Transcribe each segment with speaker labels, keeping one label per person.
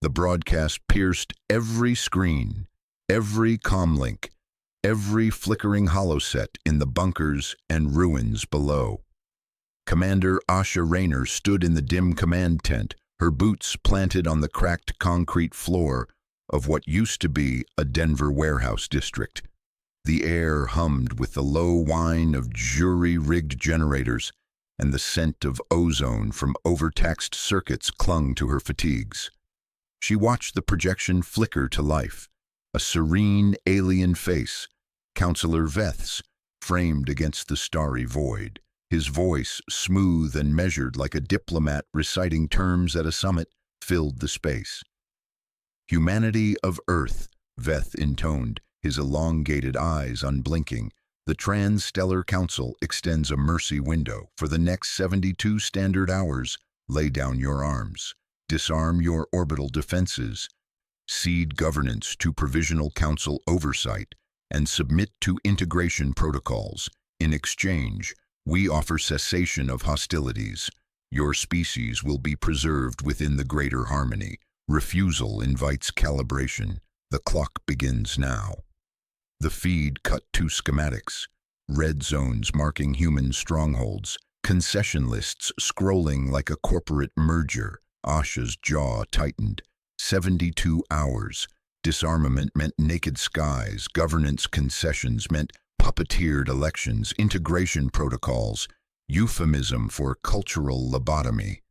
Speaker 1: The broadcast pierced every screen, every comlink, every flickering holoset in the bunkers and ruins below. Commander Asha Rayner stood in the dim command tent, her boots planted on the cracked concrete floor of what used to be a Denver warehouse district. The air hummed with the low whine of jury-rigged generators, and the scent of ozone from overtaxed circuits clung to her fatigues. She watched the projection flicker to life, a serene alien face, Counselor Veth's, framed against the starry void, his voice, smooth and measured like a diplomat reciting terms at a summit, filled the space. "Humanity of Earth," Veth intoned, his elongated eyes unblinking. "The Trans-Stellar Council extends a mercy window. For the next 72 standard hours, lay down your arms, disarm your orbital defenses, cede governance to Provisional Council oversight, and submit to integration protocols. In exchange, we offer cessation of hostilities. Your species will be preserved within the greater harmony. Refusal invites calibration. The clock begins now." The feed cut to schematics, red zones marking human strongholds, concession lists scrolling like a corporate merger. Asha's jaw tightened. 72 hours. Disarmament meant naked skies, governance concessions meant puppeteered elections, integration protocols, euphemism for cultural lobotomy.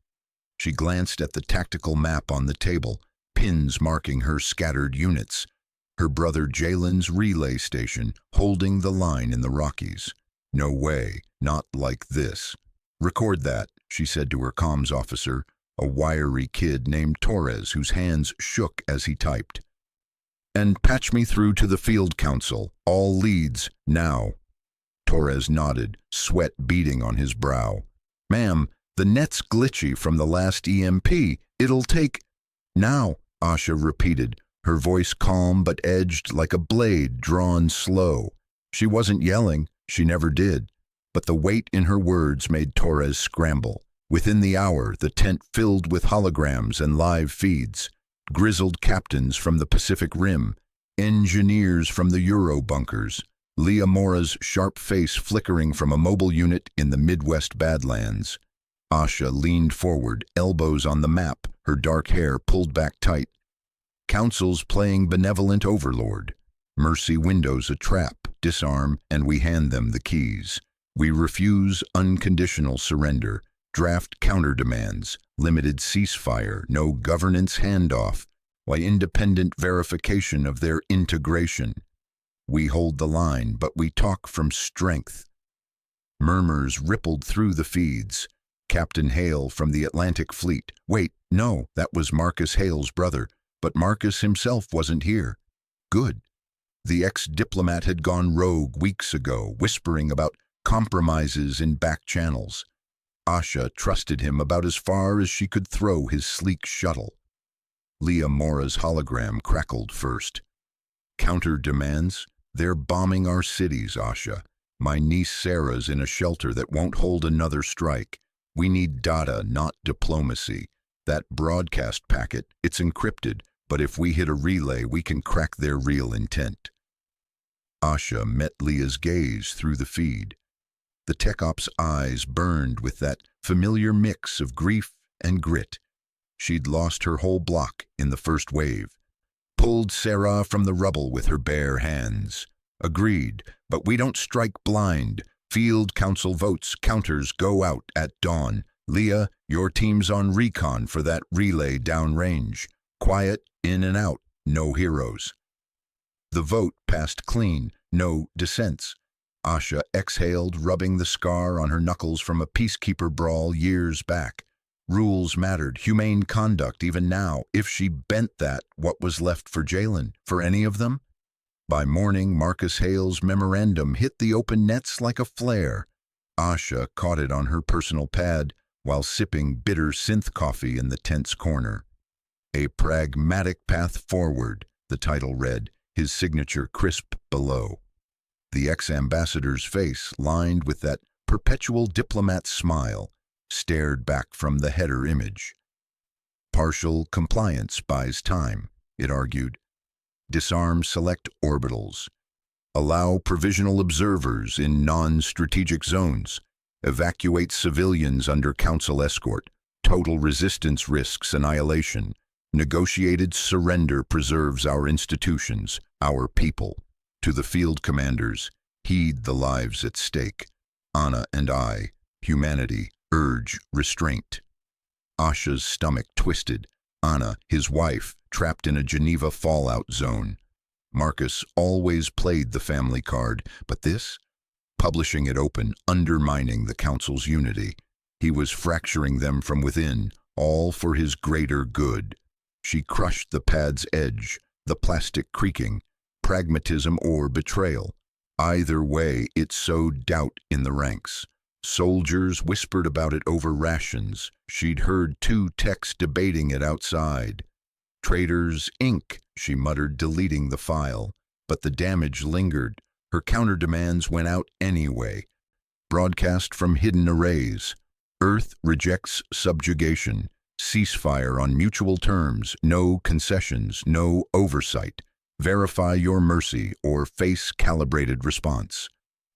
Speaker 1: She glanced at the tactical map on the table, pins marking her scattered units. Her brother Jalen's relay station, holding the line in the Rockies. "No way, not like this." "Record that," she said to her comms officer, a wiry kid named Torres whose hands shook as he typed. "And patch me through to the field council. All leads, now." Torres nodded, sweat beading on his brow. "Ma'am, the net's glitchy from the last EMP. It'll take—" "Now," Asha repeated, her voice calm but edged like a blade drawn slow. She wasn't yelling, she never did, but the weight in her words made Torres scramble. Within the hour, the tent filled with holograms and live feeds. Grizzled captains from the Pacific Rim, engineers from the Euro bunkers, Leah Mora's sharp face flickering from a mobile unit in the Midwest Badlands. Asha leaned forward, elbows on the map, her dark hair pulled back tight. Council's playing benevolent overlord. Mercy windows a trap, disarm, and we hand them the keys. We refuse unconditional surrender. Draft counterdemands, limited ceasefire, no governance handoff, while independent verification of their integration. We hold the line, but we talk from strength. Murmurs rippled through the feeds. Captain Hale from the Atlantic Fleet. Wait, no, that was Marcus Hale's brother, but Marcus himself wasn't here. Good. The ex-diplomat had gone rogue weeks ago, whispering about compromises in back channels. Asha trusted him about as far as she could throw his sleek shuttle. Leah Mora's hologram crackled first. "Counter demands? They're bombing our cities, Asha. My niece Sarah's in a shelter that won't hold another strike. We need data, not diplomacy. That broadcast packet, it's encrypted, but if we hit a relay, we can crack their real intent." Asha met Leah's gaze through the feed. The tech op's eyes burned with that familiar mix of grief and grit. She'd lost her whole block in the first wave. Pulled Sarah from the rubble with her bare hands. Agreed, but we don't strike blind. Field council votes, counters go out at dawn. Leah, your team's on recon for that relay downrange. Quiet, in and out, no heroes. The vote passed clean, no dissents. Asha exhaled, rubbing the scar on her knuckles from a peacekeeper brawl years back. Rules mattered, humane conduct even now. If she bent that, what was left for Jalen? For any of them? By morning, Marcus Hale's memorandum hit the open nets like a flare. Asha caught it on her personal pad while sipping bitter synth coffee in the tent's corner. "A Pragmatic Path Forward," the title read, his signature crisp below. The ex-ambassador's face, lined with that perpetual diplomat smile, stared back from the header image. Partial compliance buys time, it argued. Disarm select orbitals. Allow provisional observers in non-strategic zones. Evacuate civilians under council escort. Total resistance risks annihilation. Negotiated surrender preserves our institutions, our people. To the field commanders, heed the lives at stake. Anna and I, humanity, urge restraint. Asha's stomach twisted. Anna, his wife, trapped in a Geneva fallout zone. Marcus always played the family card, but this? Publishing it open, undermining the council's unity. He was fracturing them from within, all for his greater good. She crushed the pad's edge, the plastic creaking, pragmatism or betrayal. Either way, it sowed doubt in the ranks. Soldiers whispered about it over rations. She'd heard 2 techs debating it outside. Traitors, Inc., she muttered, deleting the file. But the damage lingered. Her counter-demands went out anyway. Broadcast from hidden arrays. Earth rejects subjugation. Ceasefire on mutual terms. No concessions. No oversight. Verify your mercy or face calibrated response.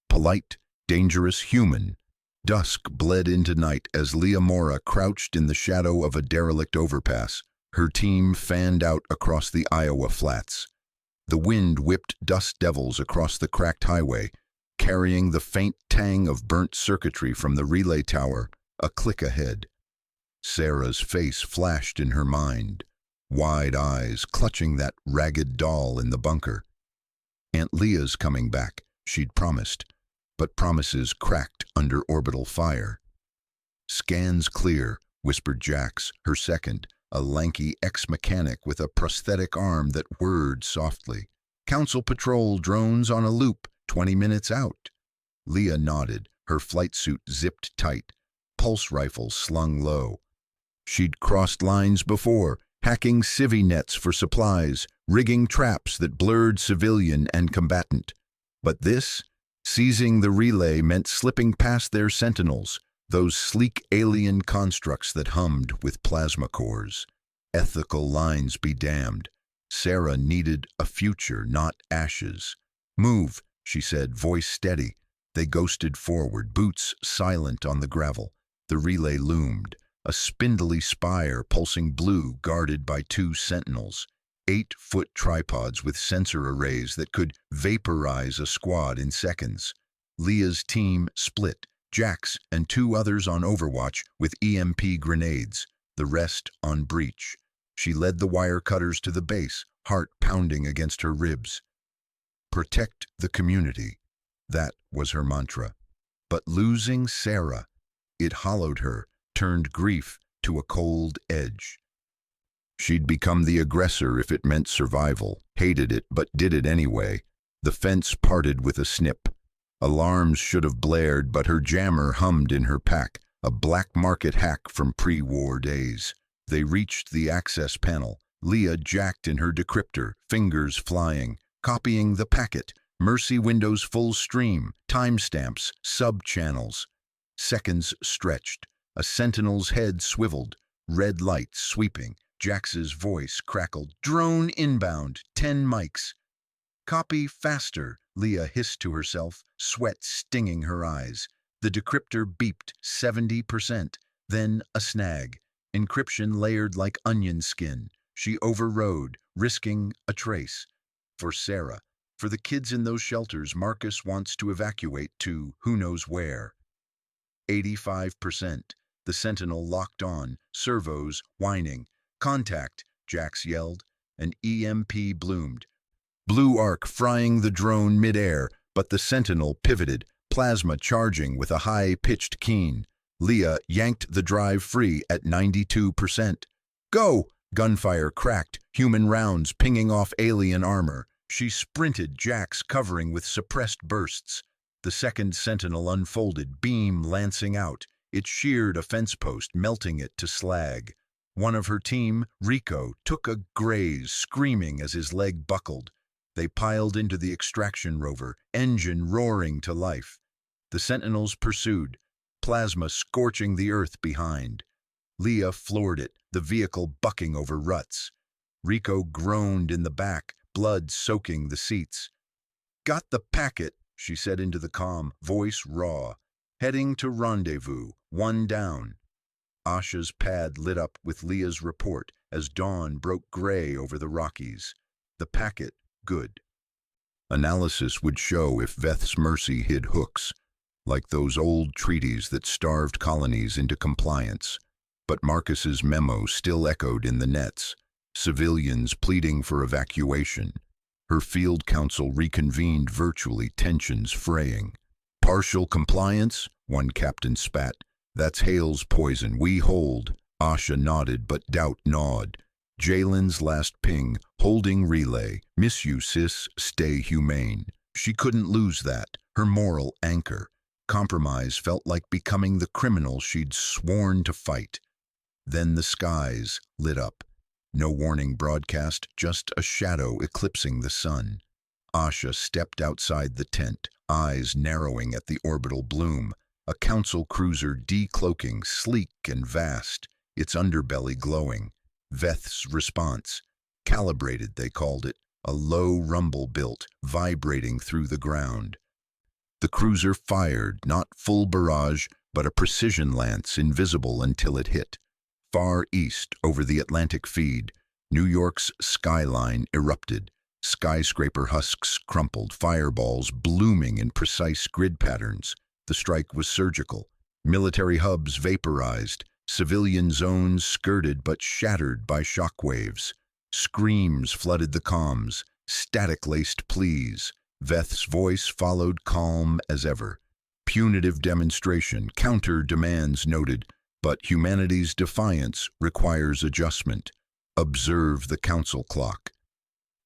Speaker 1: Polite, dangerous, human. Dusk bled into night as Leah Mora crouched in the shadow of a derelict overpass. Her team fanned out across the Iowa flats. The wind whipped dust devils across the cracked highway, carrying the faint tang of burnt circuitry from the relay tower, a click ahead. Sarah's face flashed in her mind, wide eyes clutching that ragged doll in the bunker. Aunt Leah's coming back, she'd promised, but promises cracked under orbital fire. Scans clear, whispered Jax, her second, a lanky ex-mechanic with a prosthetic arm that whirred softly. Council patrol drones on a loop, 20 minutes out. Leah nodded, her flight suit zipped tight, pulse rifle slung low. She'd crossed lines before, hacking civvy nets for supplies, rigging traps that blurred civilian and combatant. But this, seizing the relay, meant slipping past their sentinels, those sleek alien constructs that hummed with plasma cores. Ethical lines be damned. Sarah needed a future, not ashes. Move, she said, voice steady. They ghosted forward, boots silent on the gravel. The relay loomed, a spindly spire pulsing blue guarded by 2 sentinels. 8-foot tripods with sensor arrays that could vaporize a squad in seconds. Leah's team split, Jax and 2 others on overwatch with EMP grenades, the rest on breach. She led the wire cutters to the base, heart pounding against her ribs. Protect the community. That was her mantra. But losing Sarah, it hollowed her, turned grief to a cold edge. She'd become the aggressor if it meant survival, hated it but did it anyway. The fence parted with a snip. Alarms should have blared, but her jammer hummed in her pack, a black market hack from pre-war days. They reached the access panel. Leah jacked in her decryptor, fingers flying, copying the packet. Mercy windows full stream, timestamps, sub-channels. Seconds stretched. A sentinel's head swiveled, red lights sweeping. Jax's voice crackled. Drone inbound, 10 mics. Copy faster, Leah hissed to herself, sweat stinging her eyes. The decryptor beeped 70%, then a snag. Encryption layered like onion skin. She overrode, risking a trace. For Sarah, for the kids in those shelters Marcus wants to evacuate to who knows where. 85%. The sentinel locked on, servos whining. Contact, Jax yelled. An EMP bloomed. Blue arc frying the drone midair, but the sentinel pivoted, plasma charging with a high-pitched keen. Leah yanked the drive free at 92%. Go! Gunfire cracked, human rounds pinging off alien armor. She sprinted, Jax covering with suppressed bursts. The second sentinel unfolded, beam lancing out. It sheared a fence post, melting it to slag. One of her team, Rico, took a graze, screaming as his leg buckled. They piled into the extraction rover, engine roaring to life. The sentinels pursued, plasma scorching the earth behind. Leah floored it, the vehicle bucking over ruts. Rico groaned in the back, blood soaking the seats. "Got the packet," she said into the comm, voice raw. "Heading to rendezvous, one down." Asha's pad lit up with Leah's report as dawn broke gray over the Rockies. The packet, good. Analysis would show if Veth's mercy hid hooks, like those old treaties that starved colonies into compliance. But Marcus's memo still echoed in the nets, civilians pleading for evacuation. Her field council reconvened virtually, tensions fraying. "Partial compliance?" one captain spat. "That's Hale's poison, we hold." Asha nodded, but doubt gnawed. Jalen's last ping, holding relay. "Miss you, sis, stay humane." She couldn't lose that, her moral anchor. Compromise felt like becoming the criminal she'd sworn to fight. Then the skies lit up. No warning broadcast, just a shadow eclipsing the sun. Asha stepped outside the tent, eyes narrowing at the orbital bloom. A council cruiser decloaking, sleek and vast, its underbelly glowing. Veth's response. Calibrated, they called it, a low rumble built, vibrating through the ground. The cruiser fired, not full barrage, but a precision lance invisible until it hit. Far east, over the Atlantic feed, New York's skyline erupted. Skyscraper husks crumpled, fireballs blooming in precise grid patterns. The strike was surgical. Military hubs vaporized, civilian zones skirted but shattered by shockwaves. Screams flooded the comms, static-laced pleas. Veth's voice followed, calm as ever. Punitive demonstration, counter demands noted, but humanity's defiance requires adjustment. Observe the council clock.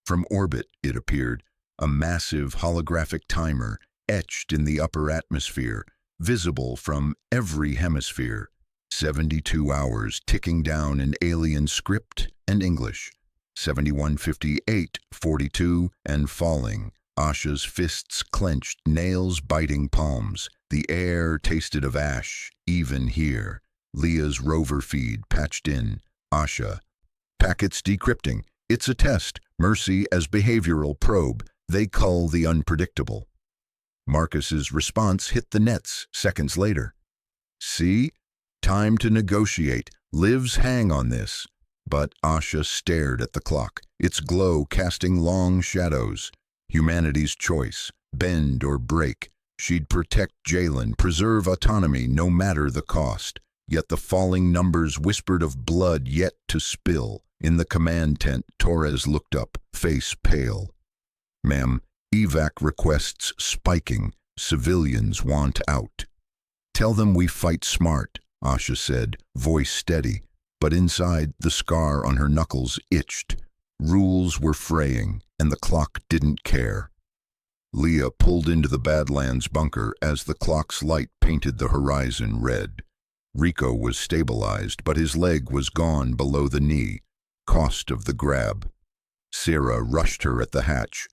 Speaker 1: From orbit, it appeared, a massive holographic timer etched in the upper atmosphere, visible from every hemisphere. 72 hours ticking down in alien script and English. 71:58, 42, and falling. Asha's fists clenched, nails biting palms. The air tasted of ash, even here. Leah's rover feed patched in. Asha. "Packets decrypting. It's a test. Mercy as behavioral probe. They cull the unpredictable." Marcus's response hit the nets seconds later. "See? Time to negotiate. Lives hang on this." But Asha stared at the clock, its glow casting long shadows. Humanity's choice, bend or break. She'd protect Jalen, preserve autonomy no matter the cost. Yet the falling numbers whispered of blood yet to spill. In the command tent, Torres looked up, face pale. "Ma'am, evac requests spiking. Civilians want out." "Tell them we fight smart," Asha said, voice steady. But inside, the scar on her knuckles itched. Rules were fraying, and the clock didn't care. Leah pulled into the Badlands bunker as the clock's light painted the horizon red. Rico was stabilized, but his leg was gone below the knee. Cost of the grab. Sarah rushed her at the hatch.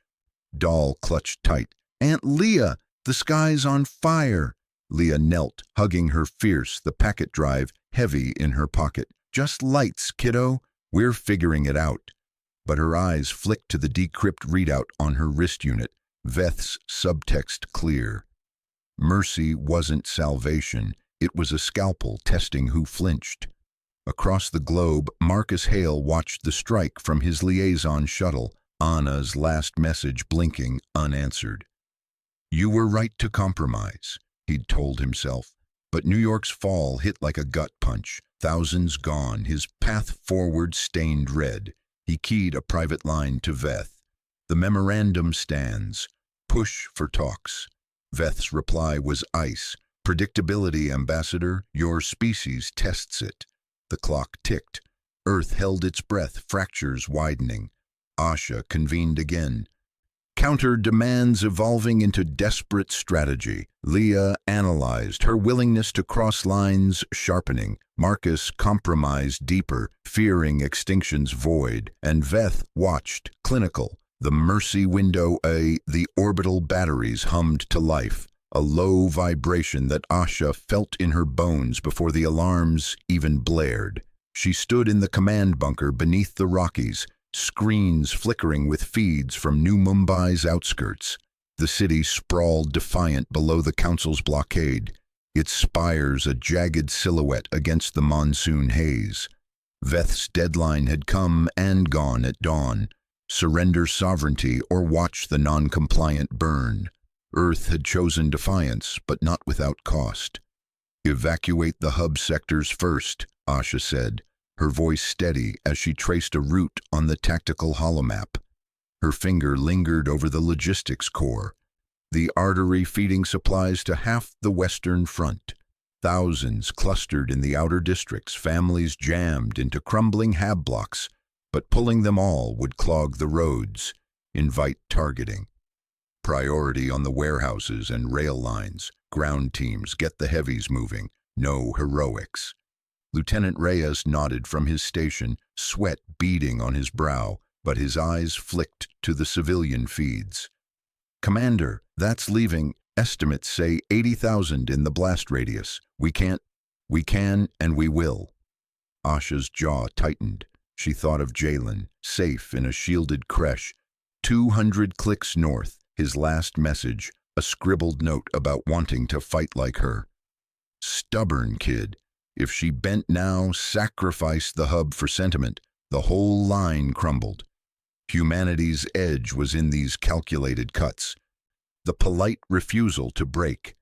Speaker 1: Doll clutched tight. "Aunt Leah, the sky's on fire." Leah knelt, hugging her fierce, the packet drive heavy in her pocket. "Just lights, kiddo. We're figuring it out." But her eyes flicked to the decrypt readout on her wrist unit, Veth's subtext clear. Mercy wasn't salvation. It was a scalpel testing who flinched. Across the globe, Marcus Hale watched the strike from his liaison shuttle, Anna's last message blinking unanswered. "You were right to compromise," he'd told himself. But New York's fall hit like a gut punch. Thousands gone, his path forward stained red. He keyed a private line to Veth. "The memorandum stands. Push for talks." Veth's reply was ice. "Predictability, Ambassador. Your species tests it." The clock ticked. Earth held its breath, fractures widening. Asha convened again. Counter demands evolving into desperate strategy. Leah analyzed, her willingness to cross lines sharpening. Marcus compromised deeper, fearing extinction's void. And Veth watched, clinical. The mercy window, the orbital batteries hummed to life. a low vibration that Asha felt in her bones before the alarms even blared. She stood in the command bunker beneath the Rockies, screens flickering with feeds from New Mumbai's outskirts. The city sprawled defiant below the council's blockade, its spires a jagged silhouette against the monsoon haze. Veth's deadline had come and gone at dawn. Surrender sovereignty or watch the non-compliant burn. Earth had chosen defiance, but not without cost. "Evacuate the hub sectors first," Asha said, her voice steady as she traced a route on the tactical holomap. Her finger lingered over the logistics core, the artery feeding supplies to half the western front. Thousands clustered in the outer districts, families jammed into crumbling hab blocks, but pulling them all would clog the roads, invite targeting. Priority on the warehouses and rail lines. Ground teams, get the heavies moving. No heroics. Lieutenant Reyes nodded from his station, sweat beading on his brow, but his eyes flicked to the civilian feeds. "Commander, that's leaving. Estimates say 80,000 in the blast radius. We can, and we will." Asha's jaw tightened. She thought of Jalen, safe in a shielded creche, 200 clicks north, his last message, a scribbled note about wanting to fight like her. Stubborn kid. If she bent now, sacrificed the hub for sentiment, the whole line crumbled. Humanity's edge was in these calculated cuts. The polite refusal to break.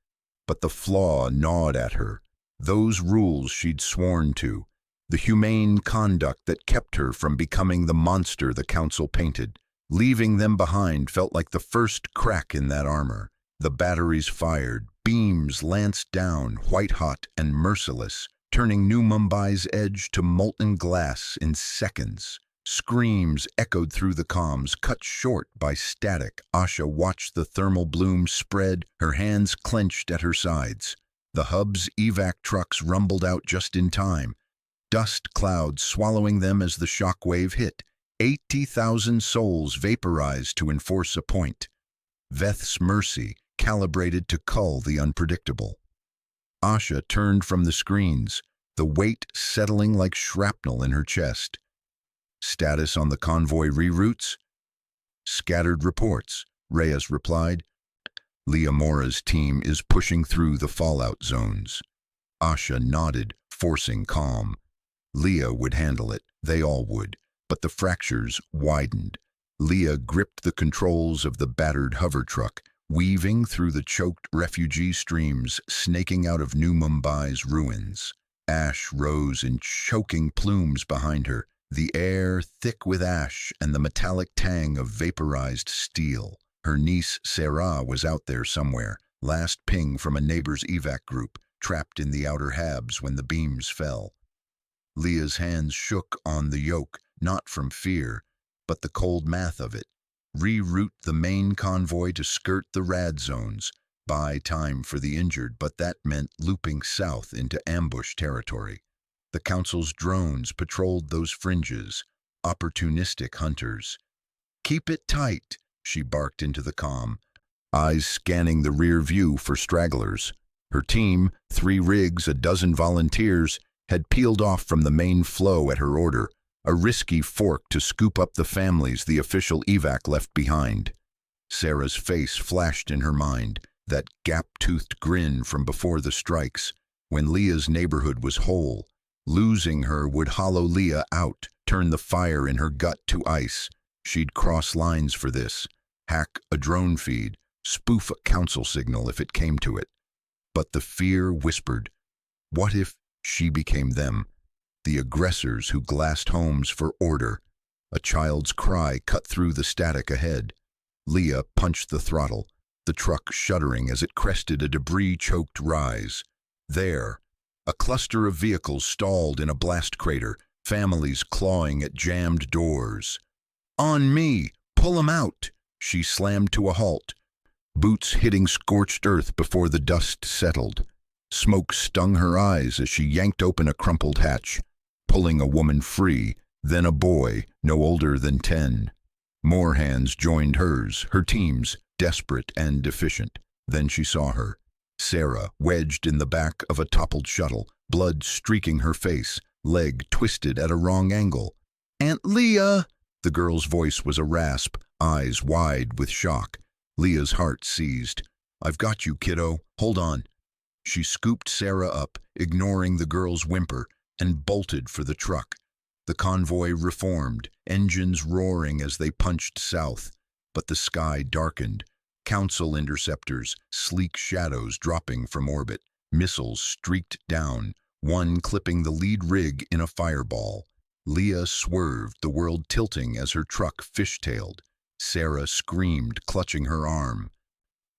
Speaker 1: But the flaw gnawed at her. Those rules she'd sworn to. The humane conduct that kept her from becoming the monster the council painted. Leaving them behind felt like the first crack in that armor. The batteries fired, beams lanced down, white-hot and merciless, turning New Mumbai's edge to molten glass in seconds. Screams echoed through the comms, cut short by static. Asha watched the thermal bloom spread, her hands clenched at her sides. The hub's evac trucks rumbled out just in time, dust clouds swallowing them as the shockwave hit. 80,000 souls vaporized to enforce a point. Veth's mercy calibrated to cull the unpredictable. Asha turned from the screens, the weight settling like shrapnel in her chest. "Status on the convoy reroutes?" "Scattered reports," Reyes replied. "Leah Mora's team is pushing through the fallout zones." Asha nodded, forcing calm. Leah would handle it, they all would, but the fractures widened. Leah gripped the controls of the battered hover truck, weaving through the choked refugee streams snaking out of New Mumbai's ruins. Ash rose in choking plumes behind her, the air thick with ash and the metallic tang of vaporized steel. Her niece Sarah was out there somewhere, last ping from a neighbor's evac group, trapped in the outer habs when the beams fell. Leah's hands shook on the yoke, not from fear, but the cold math of it. Reroute the main convoy to skirt the rad zones, buy time for the injured, but that meant looping south into ambush territory. The council's drones patrolled those fringes, opportunistic hunters. "Keep it tight," she barked into the comm, eyes scanning the rear view for stragglers. Her team, 3 rigs, a dozen volunteers, had peeled off from the main flow at her order, a risky fork to scoop up the families the official evac left behind. Sarah's face flashed in her mind, that gap-toothed grin from before the strikes, when Leah's neighborhood was whole. Losing her would hollow Leah out, turn the fire in her gut to ice. She'd cross lines for this, hack a drone feed, spoof a council signal if it came to it. But the fear whispered, what if she became them? The aggressors who glassed homes for order. A child's cry cut through the static ahead. Leah punched the throttle, the truck shuddering as it crested a debris-choked rise. There, a cluster of vehicles stalled in a blast crater, families clawing at jammed doors. "On me! Pull 'em out!" She slammed to a halt, boots hitting scorched earth before the dust settled. Smoke stung her eyes as she yanked open a crumpled hatch, pulling a woman free, then a boy no older than 10. More hands joined hers, her team's, desperate and deficient. Then she saw her, Sarah, wedged in the back of a toppled shuttle, blood streaking her face, leg twisted at a wrong angle. "Aunt Leah!" The girl's voice was a rasp, eyes wide with shock. Leah's heart seized. "I've got you, kiddo. Hold on." She scooped Sarah up, ignoring the girl's whimper, and bolted for the truck. The convoy reformed, engines roaring as they punched south. But the sky darkened. Council interceptors, sleek shadows dropping from orbit. Missiles streaked down, one clipping the lead rig in a fireball. Leah swerved, the world tilting as her truck fishtailed. Sarah screamed, clutching her arm.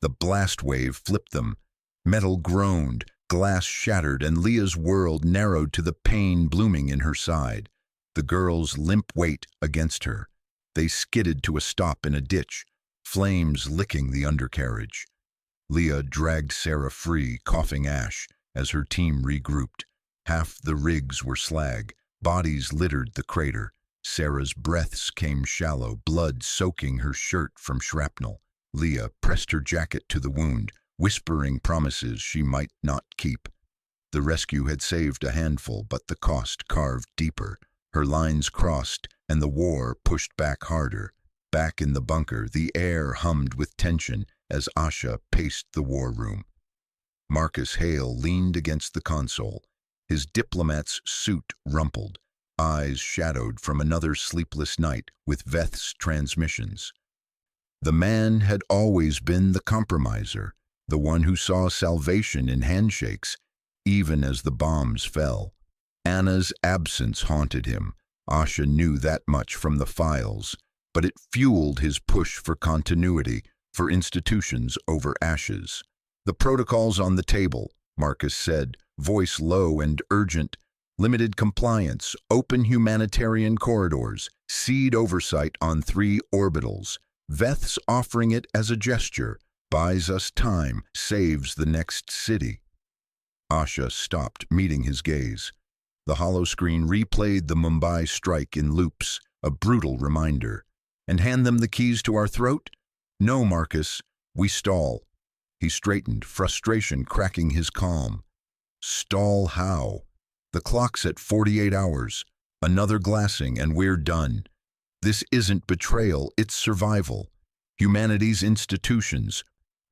Speaker 1: The blast wave flipped them. Metal groaned, glass shattered, and Leah's world narrowed to the pain blooming in her side. The girl's limp weight against her. They skidded to a stop in a ditch, flames licking the undercarriage. Leah dragged Sarah free, coughing ash, as her team regrouped. Half the rigs were slag. Bodies littered the crater. Sarah's breaths came shallow, blood soaking her shirt from shrapnel. Leah pressed her jacket to the wound, whispering promises she might not keep. The rescue had saved a handful, but the cost carved deeper. Her lines crossed, and the war pushed back harder. Back in the bunker, the air hummed with tension as Asha paced the war room. Marcus Hale leaned against the console, his diplomat's suit rumpled, eyes shadowed from another sleepless night with Veth's transmissions. The man had always been the compromiser, the one who saw salvation in handshakes, even as the bombs fell. Anna's absence haunted him. Asha knew that much from the files, but it fueled his push for continuity, for institutions over ashes. "The protocol's on the table," Marcus said, voice low and urgent. "Limited compliance, open humanitarian corridors, seed oversight on 3 orbitals. Veth's offering it as a gesture, buys us time, saves the next city." Asha stopped, meeting his gaze. The holoscreen replayed the Mumbai strike in loops, a brutal reminder. "And hand them the keys to our throat?" "No, Marcus, we stall." He straightened, frustration cracking his calm. "Stall how? The clock's at 48 hours. Another glassing and we're done. This isn't betrayal, it's survival. Humanity's institutions,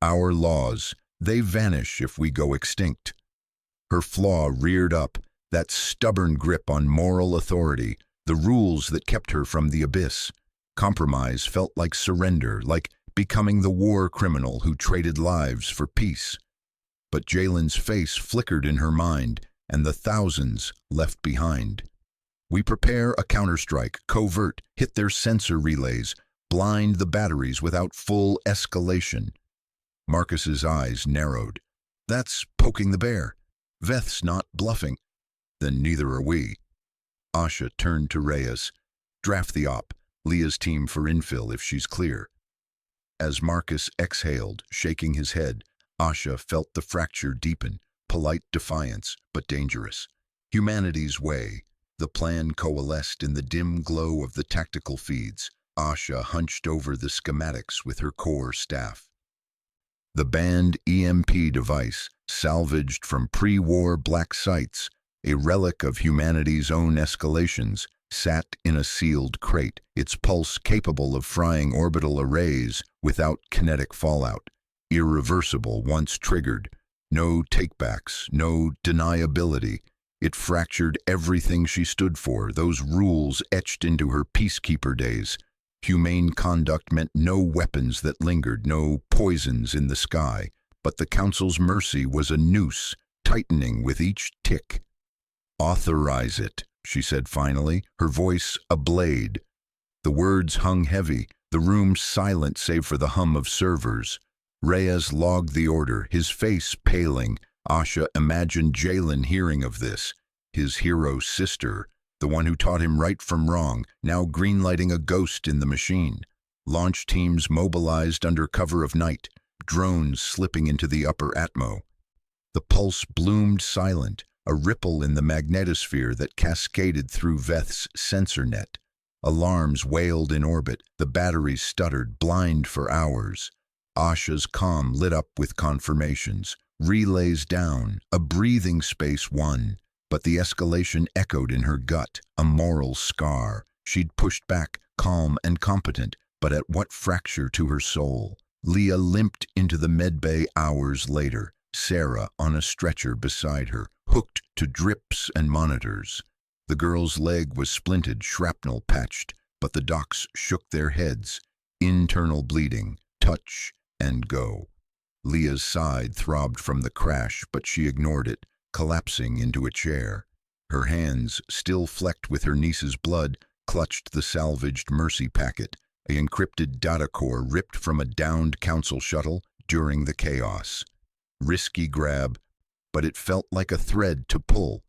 Speaker 1: our laws, they vanish if we go extinct." Her flaw reared up, that stubborn grip on moral authority, the rules that kept her from the abyss. Compromise felt like surrender, like becoming the war criminal who traded lives for peace. But Jalen's face flickered in her mind, and the thousands left behind. "We prepare a counterstrike, covert, hit their sensor relays, blind the batteries without full escalation." Marcus's eyes narrowed. "That's poking the bear. Veth's not bluffing." "Then neither are we." Asha turned to Reyes. "Draft the op, Leah's team for infill if she's clear." As Marcus exhaled, shaking his head, Asha felt the fracture deepen, polite defiance, but dangerous. Humanity's way. The plan coalesced in the dim glow of the tactical feeds. Asha hunched over the schematics with her core staff. The banned EMP device, salvaged from pre-war black sites, a relic of humanity's own escalations, sat in a sealed crate, its pulse capable of frying orbital arrays without kinetic fallout. Irreversible once triggered. No takebacks, no deniability. It fractured everything she stood for, those rules etched into her peacekeeper days. Humane conduct meant no weapons that lingered, no poisons in the sky. But the Council's mercy was a noose, tightening with each tick. "Authorize it," she said finally, her voice a blade. The words hung heavy, the room silent save for the hum of servers. Reyes logged the order, his face paling. Asha imagined Jalen hearing of this, his hero sister, the one who taught him right from wrong, now greenlighting a ghost in the machine. Launch teams mobilized under cover of night, drones slipping into the upper atmo. The pulse bloomed silent, a ripple in the magnetosphere that cascaded through Veth's sensor net. Alarms wailed in orbit, the batteries stuttered, blind for hours. Asha's comm lit up with confirmations. Relays down, a breathing space won, but the escalation echoed in her gut, a moral scar. She'd pushed back, calm and competent, but at what fracture to her soul? Leah limped into the medbay hours later, Sarah on a stretcher beside her, hooked to drips and monitors. The girl's leg was splinted, shrapnel patched, but the docs shook their heads. Internal bleeding, touch and go. Leah's side throbbed from the crash, but she ignored it, collapsing into a chair. Her hands, still flecked with her niece's blood, clutched the salvaged Mercy packet, an encrypted data core ripped from a downed council shuttle during the chaos. Risky grab, but it felt like a thread to pull.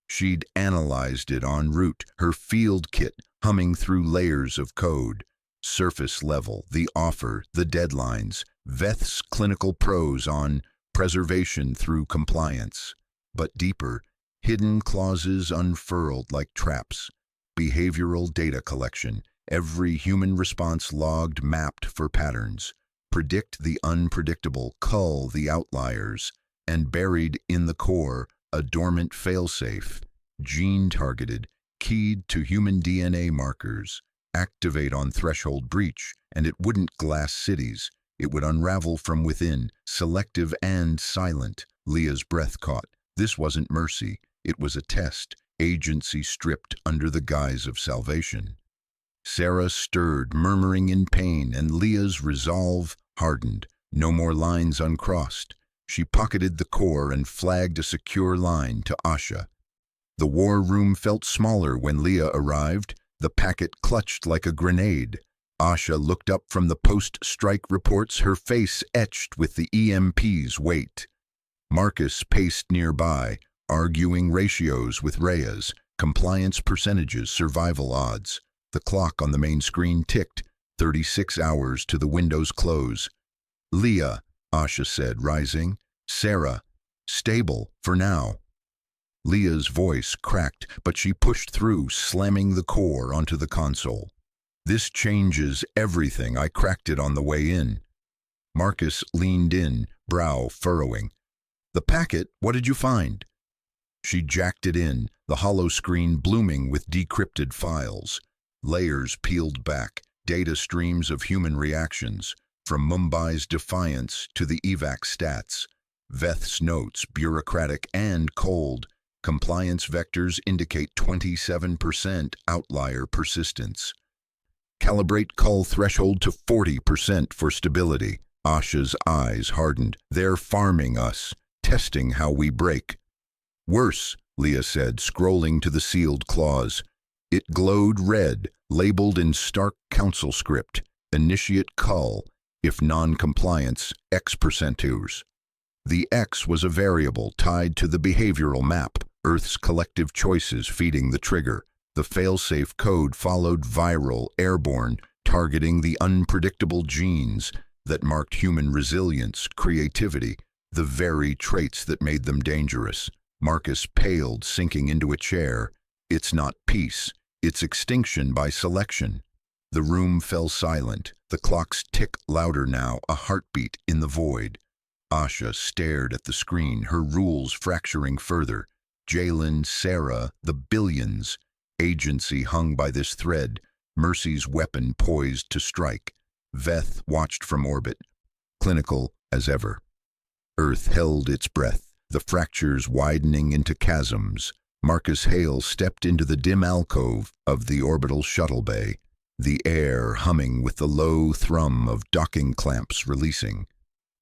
Speaker 1: She'd analyzed it en route, her field kit humming through layers of code. Surface level, the offer, the deadlines, Veth's clinical prose on preservation through compliance. But deeper, hidden clauses unfurled like traps. Behavioral data collection, every human response logged, mapped for patterns. Predict the unpredictable, cull the outliers, and buried in the core, a dormant failsafe, gene-targeted, keyed to human DNA markers. Activate on threshold breach, and it wouldn't glass cities. It would unravel from within, selective and silent. Leah's breath caught. This wasn't mercy. It was a test, agency stripped under the guise of salvation. Sarah stirred, murmuring in pain, and Leah's resolve hardened. No more lines uncrossed. She pocketed the core and flagged a secure line to Asha. The war room felt smaller when Leah arrived. The packet clutched like a grenade. Asha looked up from the post-strike reports, her face etched with the EMP's weight. Marcus paced nearby, arguing ratios with Reyes, compliance percentages, survival odds. The clock on the main screen ticked, 36 hours to the window's close. Leah, Asha said, rising. Sarah, stable, for now. Leah's voice cracked, but she pushed through, slamming the core onto the console. This changes everything. I cracked it on the way in. Marcus leaned in, brow furrowing. The packet, what did you find? She jacked it in, the hollow screen blooming with decrypted files. Layers peeled back, data streams of human reactions, from Mumbai's defiance to the evac stats. Veth's notes, bureaucratic and cold. Compliance vectors indicate 27% outlier persistence. Calibrate cull threshold to 40% for stability. Asha's eyes hardened. They're farming us, testing how we break. Worse, Leah said, scrolling to the sealed clause. It glowed red, labeled in stark council script. Initiate cull, if non-compliance, X percenters. The X was a variable tied to the behavioral map, Earth's collective choices feeding the trigger. The failsafe code followed viral, airborne, targeting the unpredictable genes that marked human resilience, creativity, the very traits that made them dangerous. Marcus paled, sinking into a chair. It's not peace, it's extinction by selection. The room fell silent, the clocks tick louder now, a heartbeat in the void. Asha stared at the screen, her rules fracturing further. Jalen, Sarah, the billions. Agency hung by this thread, Mercy's weapon poised to strike. Veth watched from orbit, clinical as ever. Earth held its breath, the fractures widening into chasms. Marcus Hale stepped into the dim alcove of the orbital shuttle bay, the air humming with the low thrum of docking clamps releasing.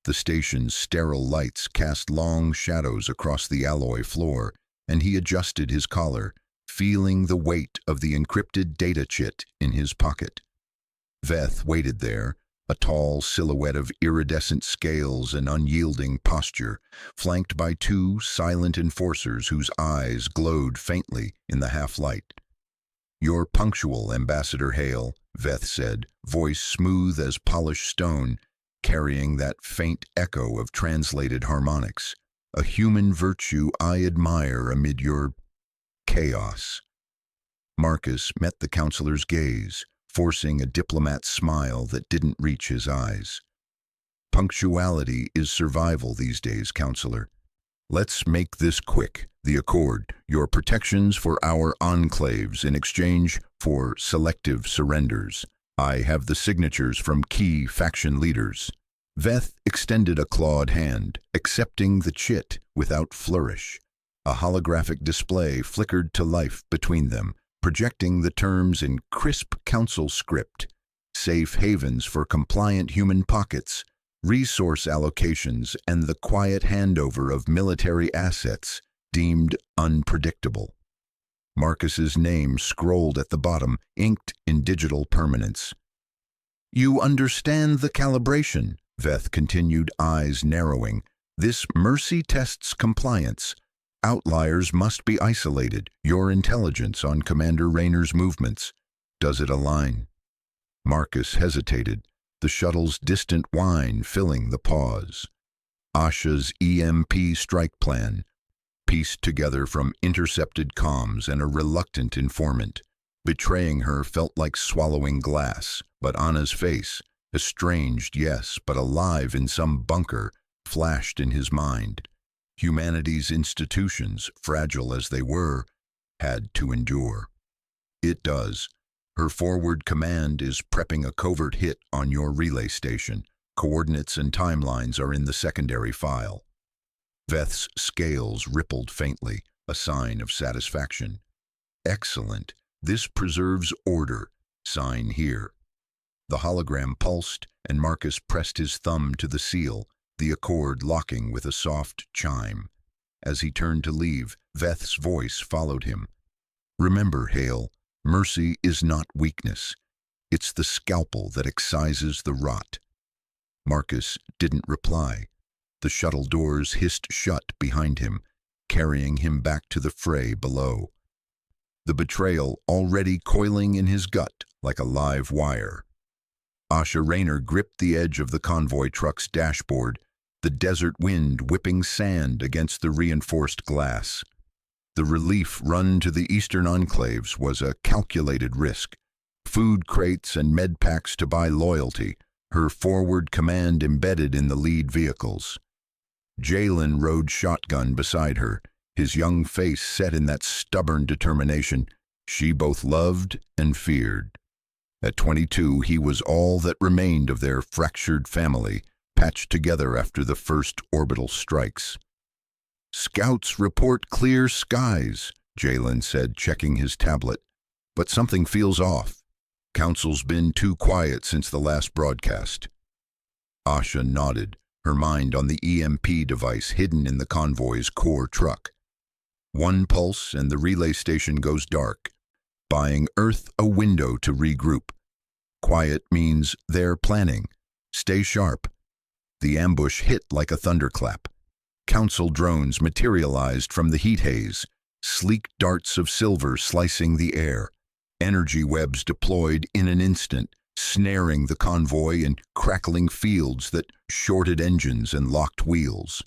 Speaker 1: The station's sterile lights cast long shadows across the alloy floor, and he adjusted his collar, feeling the weight of the encrypted data chit in his pocket. Veth waited there, a tall silhouette of iridescent scales and unyielding posture, flanked by two silent enforcers whose eyes glowed faintly in the half-light. "You're punctual, Ambassador Hale," Veth said, voice smooth as polished stone, carrying that faint echo of translated harmonics. "A human virtue I admire amid your chaos." Marcus met the counselor's gaze, forcing a diplomat's smile that didn't reach his eyes. Punctuality is survival these days, counselor. Let's make this quick. The Accord, your protections for our enclaves in exchange for selective surrenders. I have the signatures from key faction leaders. Veth extended a clawed hand, accepting the chit without flourish. A holographic display flickered to life between them, projecting the terms in crisp council script. Safe havens for compliant human pockets, resource allocations, and the quiet handover of military assets deemed unpredictable. Marcus's name scrolled at the bottom, inked in digital permanence. You understand the calibration, Veth continued, eyes narrowing. This mercy tests compliance. Outliers must be isolated. Your intelligence on Commander Rayner's movements. Does it align? Marcus hesitated, the shuttle's distant whine filling the pause. Asha's EMP strike plan, pieced together from intercepted comms and a reluctant informant. Betraying her felt like swallowing glass, but Anna's face, estranged, yes, but alive in some bunker, flashed in his mind. Humanity's institutions, fragile as they were, had to endure. It does. Her forward command is prepping a covert hit on your relay station. Coordinates and timelines are in the secondary file. Veth's scales rippled faintly, a sign of satisfaction. Excellent. This preserves order. Sign here. The hologram pulsed, and Marcus pressed his thumb to the seal, the accord locking with a soft chime. As he turned to leave, Veth's voice followed him. Remember, Hale, mercy is not weakness. It's the scalpel that excises the rot. Marcus didn't reply. The shuttle doors hissed shut behind him, carrying him back to the fray below. The betrayal already coiling in his gut like a live wire. Asha Rayner gripped the edge of the convoy truck's dashboard, the desert wind whipping sand against the reinforced glass. The relief run to the eastern enclaves was a calculated risk. Food crates and med packs to buy loyalty, her forward command embedded in the lead vehicles. Jalen rode shotgun beside her, his young face set in that stubborn determination she both loved and feared. At 22, he was all that remained of their fractured family, patched together after the first orbital strikes. Scouts report clear skies, Jalen said, checking his tablet. But something feels off. Council's been too quiet since the last broadcast. Asha nodded, her mind on the EMP device hidden in the convoy's core truck. One pulse and the relay station goes dark, buying Earth a window to regroup. Quiet means they're planning. Stay sharp. The ambush hit like a thunderclap. Council drones materialized from the heat haze, sleek darts of silver slicing the air. Energy webs deployed in an instant, snaring the convoy in crackling fields that shorted engines and locked wheels.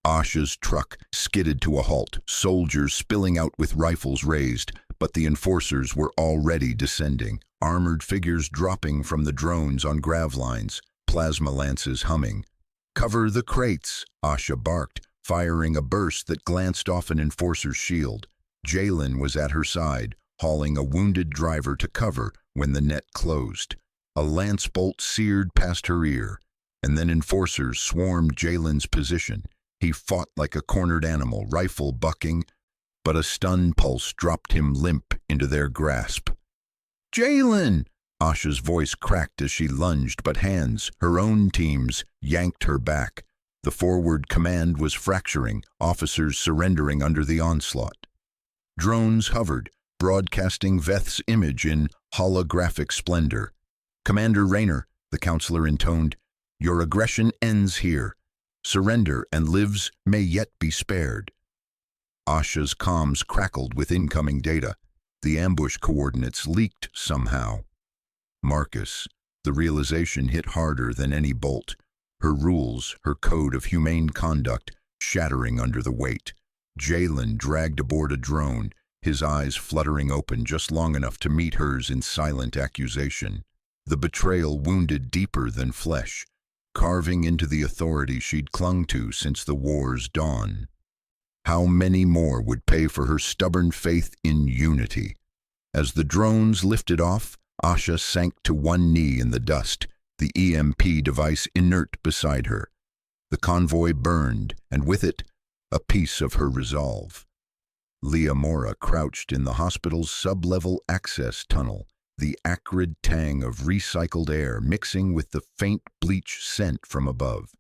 Speaker 1: Asha's truck skidded to a halt, soldiers spilling out with rifles raised, but the enforcers were already descending, armored figures dropping from the drones on grav lines, plasma lances humming. Cover the crates, Asha barked, firing a burst that glanced off an enforcer's shield. Jalen was at her side, hauling a wounded driver to cover when the net closed. A lance bolt seared past her ear, and then enforcers swarmed Jalen's position. He fought like a cornered animal, rifle bucking, but a stun pulse dropped him limp into their grasp. Jalen! Asha's voice cracked as she lunged, but hands, her own teams, yanked her back. The forward command was fracturing, officers surrendering under the onslaught. Drones hovered, broadcasting Veth's image in holographic splendor. Commander Rayner, the counselor intoned, your aggression ends here. Surrender and lives may yet be spared. Asha's comms crackled with incoming data. The ambush coordinates leaked somehow. Marcus, the realization hit harder than any bolt. Her rules, her code of humane conduct, shattering under the weight. Jalen dragged aboard a drone, his eyes fluttering open just long enough to meet hers in silent accusation. The betrayal wounded deeper than flesh. carving into the authority she'd clung to since the war's dawn. How many more would pay for her stubborn faith in unity? As the drones lifted off, Asha sank to one knee in the dust, the EMP device inert beside her. The convoy burned, and with it, a piece of her resolve. Leah Mora crouched in the hospital's sub-level access tunnel, the acrid tang of recycled air mixing with the faint bleach scent from above.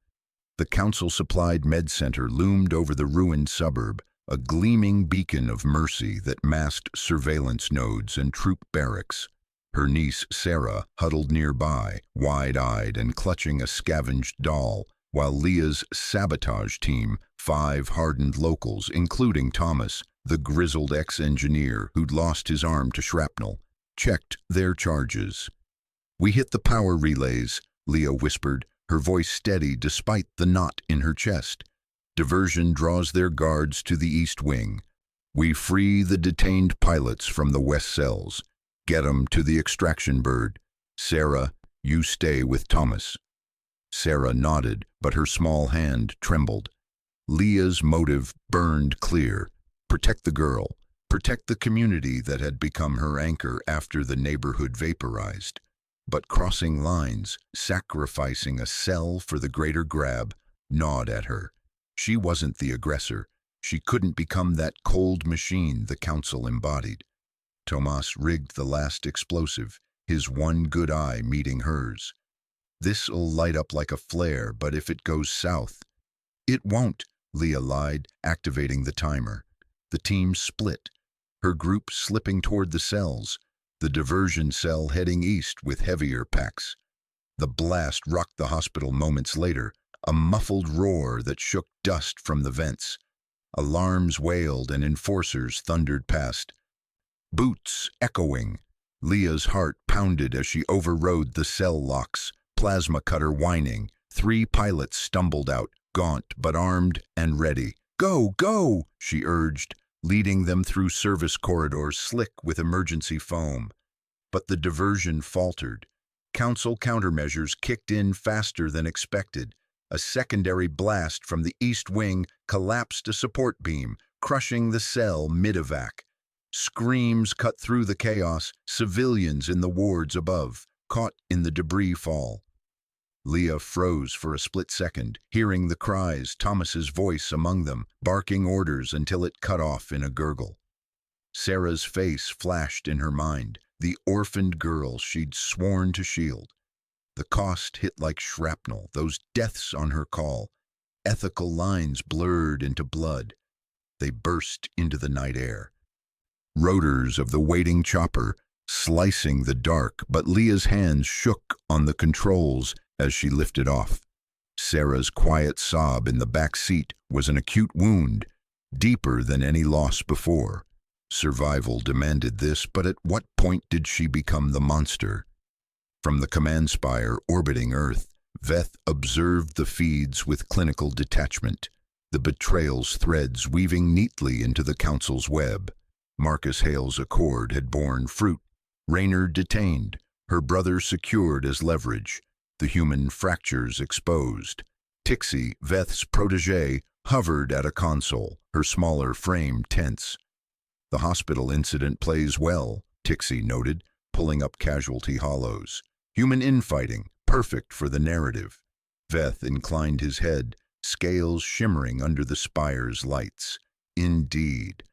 Speaker 1: The council-supplied med center loomed over the ruined suburb, a gleaming beacon of mercy that masked surveillance nodes and troop barracks. Her niece, Sarah, huddled nearby, wide-eyed and clutching a scavenged doll, while Leah's sabotage team, 5 hardened locals, including Thomas, the grizzled ex-engineer who'd lost his arm to shrapnel, checked their charges. "We hit the power relays," Leah whispered, her voice steady despite the knot in her chest. "Diversion draws their guards to the east wing. We free the detained pilots from the west cells. Get 'em to the extraction bird. Sarah, you stay with Thomas." Sarah nodded, but her small hand trembled. Leah's motive burned clear. Protect the girl. Protect the community that had become her anchor after the neighborhood vaporized. But crossing lines, sacrificing a cell for the greater grab, gnawed at her. She wasn't the aggressor. She couldn't become that cold machine the council embodied. Tomas rigged the last explosive, his one good eye meeting hers. "This'll light up like a flare, but if it goes south—" "It won't," Leah lied, activating the timer. The team split, her group slipping toward the cells, the diversion cell heading east with heavier packs. The blast rocked the hospital moments later, a muffled roar that shook dust from the vents. Alarms wailed and enforcers thundered past. Boots echoing. Leah's heart pounded as she overrode the cell locks, plasma cutter whining. 3 pilots stumbled out, gaunt but armed and ready. "Go, go," she urged, leading them through service corridors slick with emergency foam. But the diversion faltered. Council countermeasures kicked in faster than expected. A secondary blast from the east wing collapsed a support beam, crushing the cell mid-evac. Screams cut through the chaos, civilians in the wards above, caught in the debris fall. Leah froze for a split second, hearing the cries, Thomas's voice among them, barking orders until it cut off in a gurgle. Sarah's face flashed in her mind, the orphaned girl she'd sworn to shield. The cost hit like shrapnel, those deaths on her call. Ethical lines blurred into blood. They burst into the night air. Rotors of the waiting chopper, slicing the dark, but Leah's hands shook on the controls as she lifted off. Sarah's quiet sob in the back seat was an acute wound, deeper than any loss before. Survival demanded this, but at what point did she become the monster? From the command spire orbiting Earth, Veth observed the feeds with clinical detachment, the betrayal's threads weaving neatly into the Council's web. Marcus Hale's accord had borne fruit. Raynor detained, her brother secured as leverage, the human fractures exposed. Tixie, Veth's protégé, hovered at a console, her smaller frame tense. "The hospital incident plays well," Tixie noted, pulling up casualty hollows. "Human infighting, perfect for the narrative." Veth inclined his head, scales shimmering under the spire's lights. "Indeed.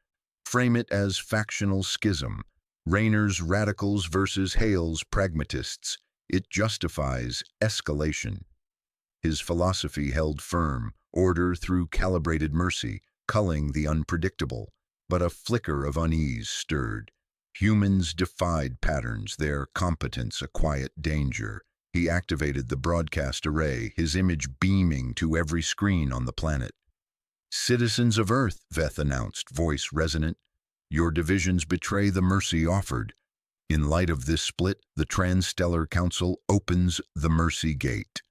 Speaker 1: Frame it as factional schism, Raynor's radicals versus Hale's pragmatists. It justifies escalation." His philosophy held firm, order through calibrated mercy, culling the unpredictable. But a flicker of unease stirred. Humans defied patterns, their competence a quiet danger. He activated the broadcast array, his image beaming to every screen on the planet. "Citizens of Earth," Veth announced, voice resonant, "your divisions betray the mercy offered. In light of this split, the Transstellar Council opens the mercy gate."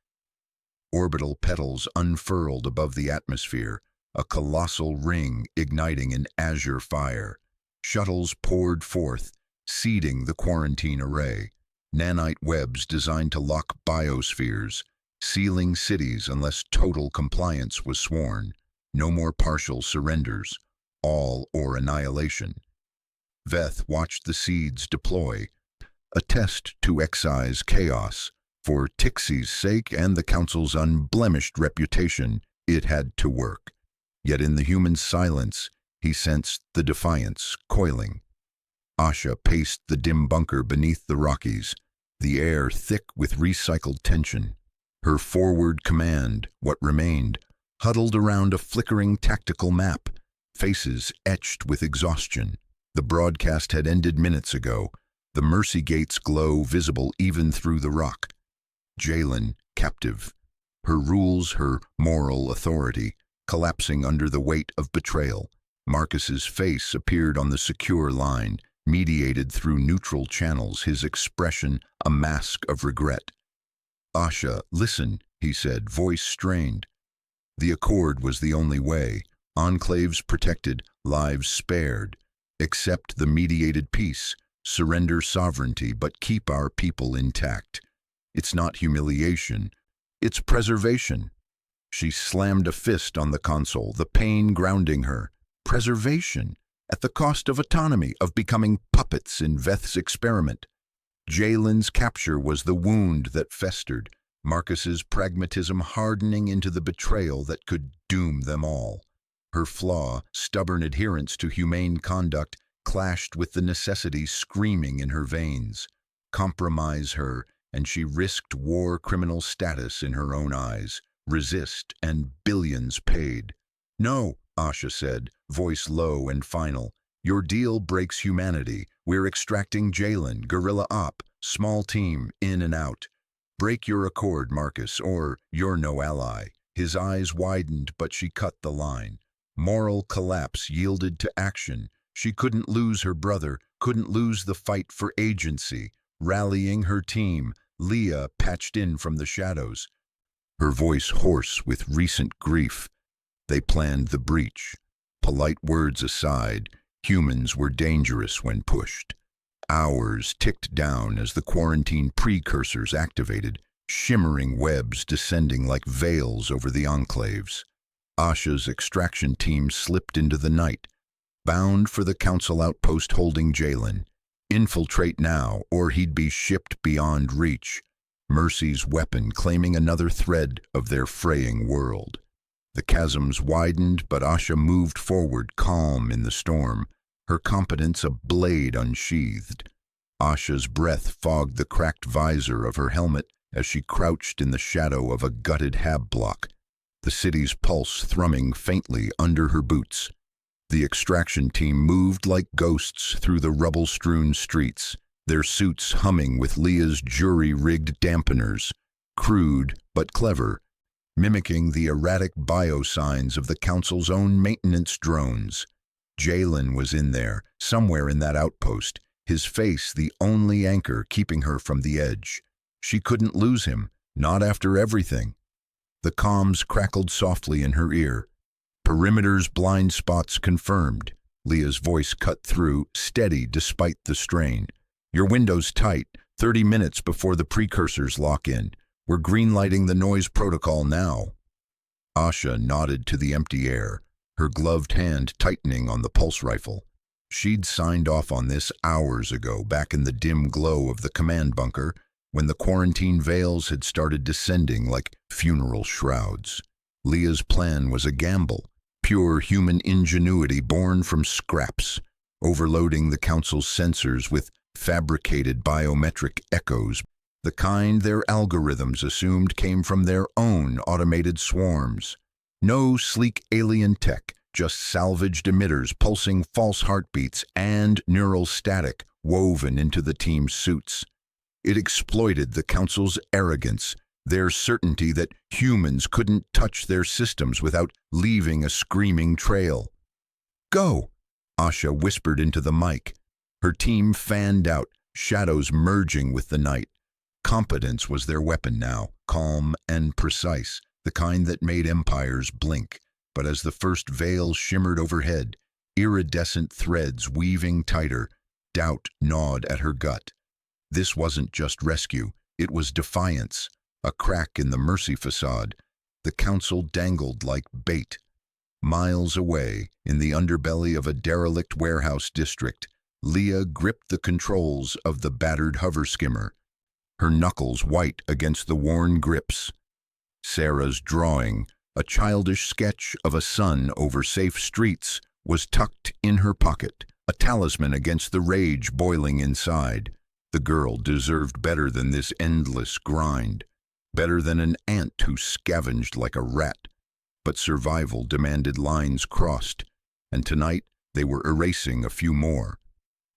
Speaker 1: Orbital petals unfurled above the atmosphere, a colossal ring igniting an azure fire. Shuttles poured forth, seeding the quarantine array. Nanite webs designed to lock biospheres. sealing cities unless total compliance was sworn. No more partial surrenders, all or annihilation. Veth watched the seeds deploy, a test to excise chaos. For Tixie's sake and the Council's unblemished reputation, it had to work. Yet in the human silence, he sensed the defiance coiling. Asha paced the dim bunker beneath the Rockies, the air thick with recycled tension. Her forward command, what remained, huddled around a flickering tactical map, faces etched with exhaustion. The broadcast had ended minutes ago, the Mercy Gate's glow visible even through the rock. Jalen, captive, her rules, her moral authority, collapsing under the weight of betrayal. Marcus's face appeared on the secure line, mediated through neutral channels, his expression a mask of regret. "Asha, listen," he said, voice strained. The accord was the only way. Enclaves protected, lives spared. Accept the mediated peace, surrender sovereignty, but keep our people intact. It's not humiliation, it's preservation. She slammed a fist on the console, the pain grounding her. Preservation, at the cost of autonomy, of becoming puppets in Veth's experiment. Jalen's capture was the wound that festered, Marcus's pragmatism hardening into the betrayal that could doom them all. Her flaw, stubborn adherence to humane conduct, clashed with the necessity screaming in her veins. Compromise her, and she risked war criminal status in her own eyes. Resist, and billions paid. "No," Asha said, voice low and final. "Your deal breaks humanity. We're extracting Jalen, guerrilla op, small team, in and out. Break your accord, Marcus, or you're no ally." His eyes widened, but she cut the line. Moral collapse yielded to action. She couldn't lose her brother, couldn't lose the fight for agency. Rallying her team, Leah patched in from the shadows, her voice hoarse with recent grief. They planned the breach. Polite words aside, humans were dangerous when pushed. Hours ticked down as the quarantine precursors activated, shimmering webs descending like veils over the enclaves. Asha's extraction team slipped into the night, bound for the council outpost holding Jalen. Infiltrate now, or he'd be shipped beyond reach. Mercy's weapon claiming another thread of their fraying world. The chasms widened, but Asha moved forward, calm in the storm, her competence a blade unsheathed. Asha's breath fogged the cracked visor of her helmet as she crouched in the shadow of a gutted hab block, the city's pulse thrumming faintly under her boots. The extraction team moved like ghosts through the rubble-strewn streets, their suits humming with Leah's jury-rigged dampeners, crude but clever, mimicking the erratic biosigns of the council's own maintenance drones. Jalen was in there, somewhere in that outpost, his face the only anchor keeping her from the edge. She couldn't lose him, not after everything. The comms crackled softly in her ear. Perimeter's blind spots confirmed. Leah's voice cut through, steady despite the strain. "Your window's tight, 30 minutes before the precursors lock in. We're greenlighting the noise protocol now." Asha nodded to the empty air, her gloved hand tightening on the pulse rifle. She'd signed off on this hours ago, back in the dim glow of the command bunker, when the quarantine veils had started descending like funeral shrouds. Leah's plan was a gamble, pure human ingenuity born from scraps, overloading the council's sensors with fabricated biometric echoes, the kind their algorithms assumed came from their own automated swarms. No sleek alien tech, just salvaged emitters pulsing false heartbeats and neural static woven into the team's suits. It exploited the council's arrogance, their certainty that humans couldn't touch their systems without leaving a screaming trail. "Go," Asha whispered into the mic. Her team fanned out, shadows merging with the night. Competence was their weapon now, calm and precise, the kind that made empires blink. But as the first veil shimmered overhead, iridescent threads weaving tighter, doubt gnawed at her gut. This wasn't just rescue, it was defiance. a crack in the Mercy facade. The council dangled like bait. Miles away, in the underbelly of a derelict warehouse district, Leah gripped the controls of the battered hover skimmer, her knuckles white against the worn grips. Sarah's drawing, a childish sketch of a sun over safe streets, was tucked in her pocket, a talisman against the rage boiling inside. The girl deserved better than this endless grind, better than an ant who scavenged like a rat. But survival demanded lines crossed, and tonight they were erasing a few more.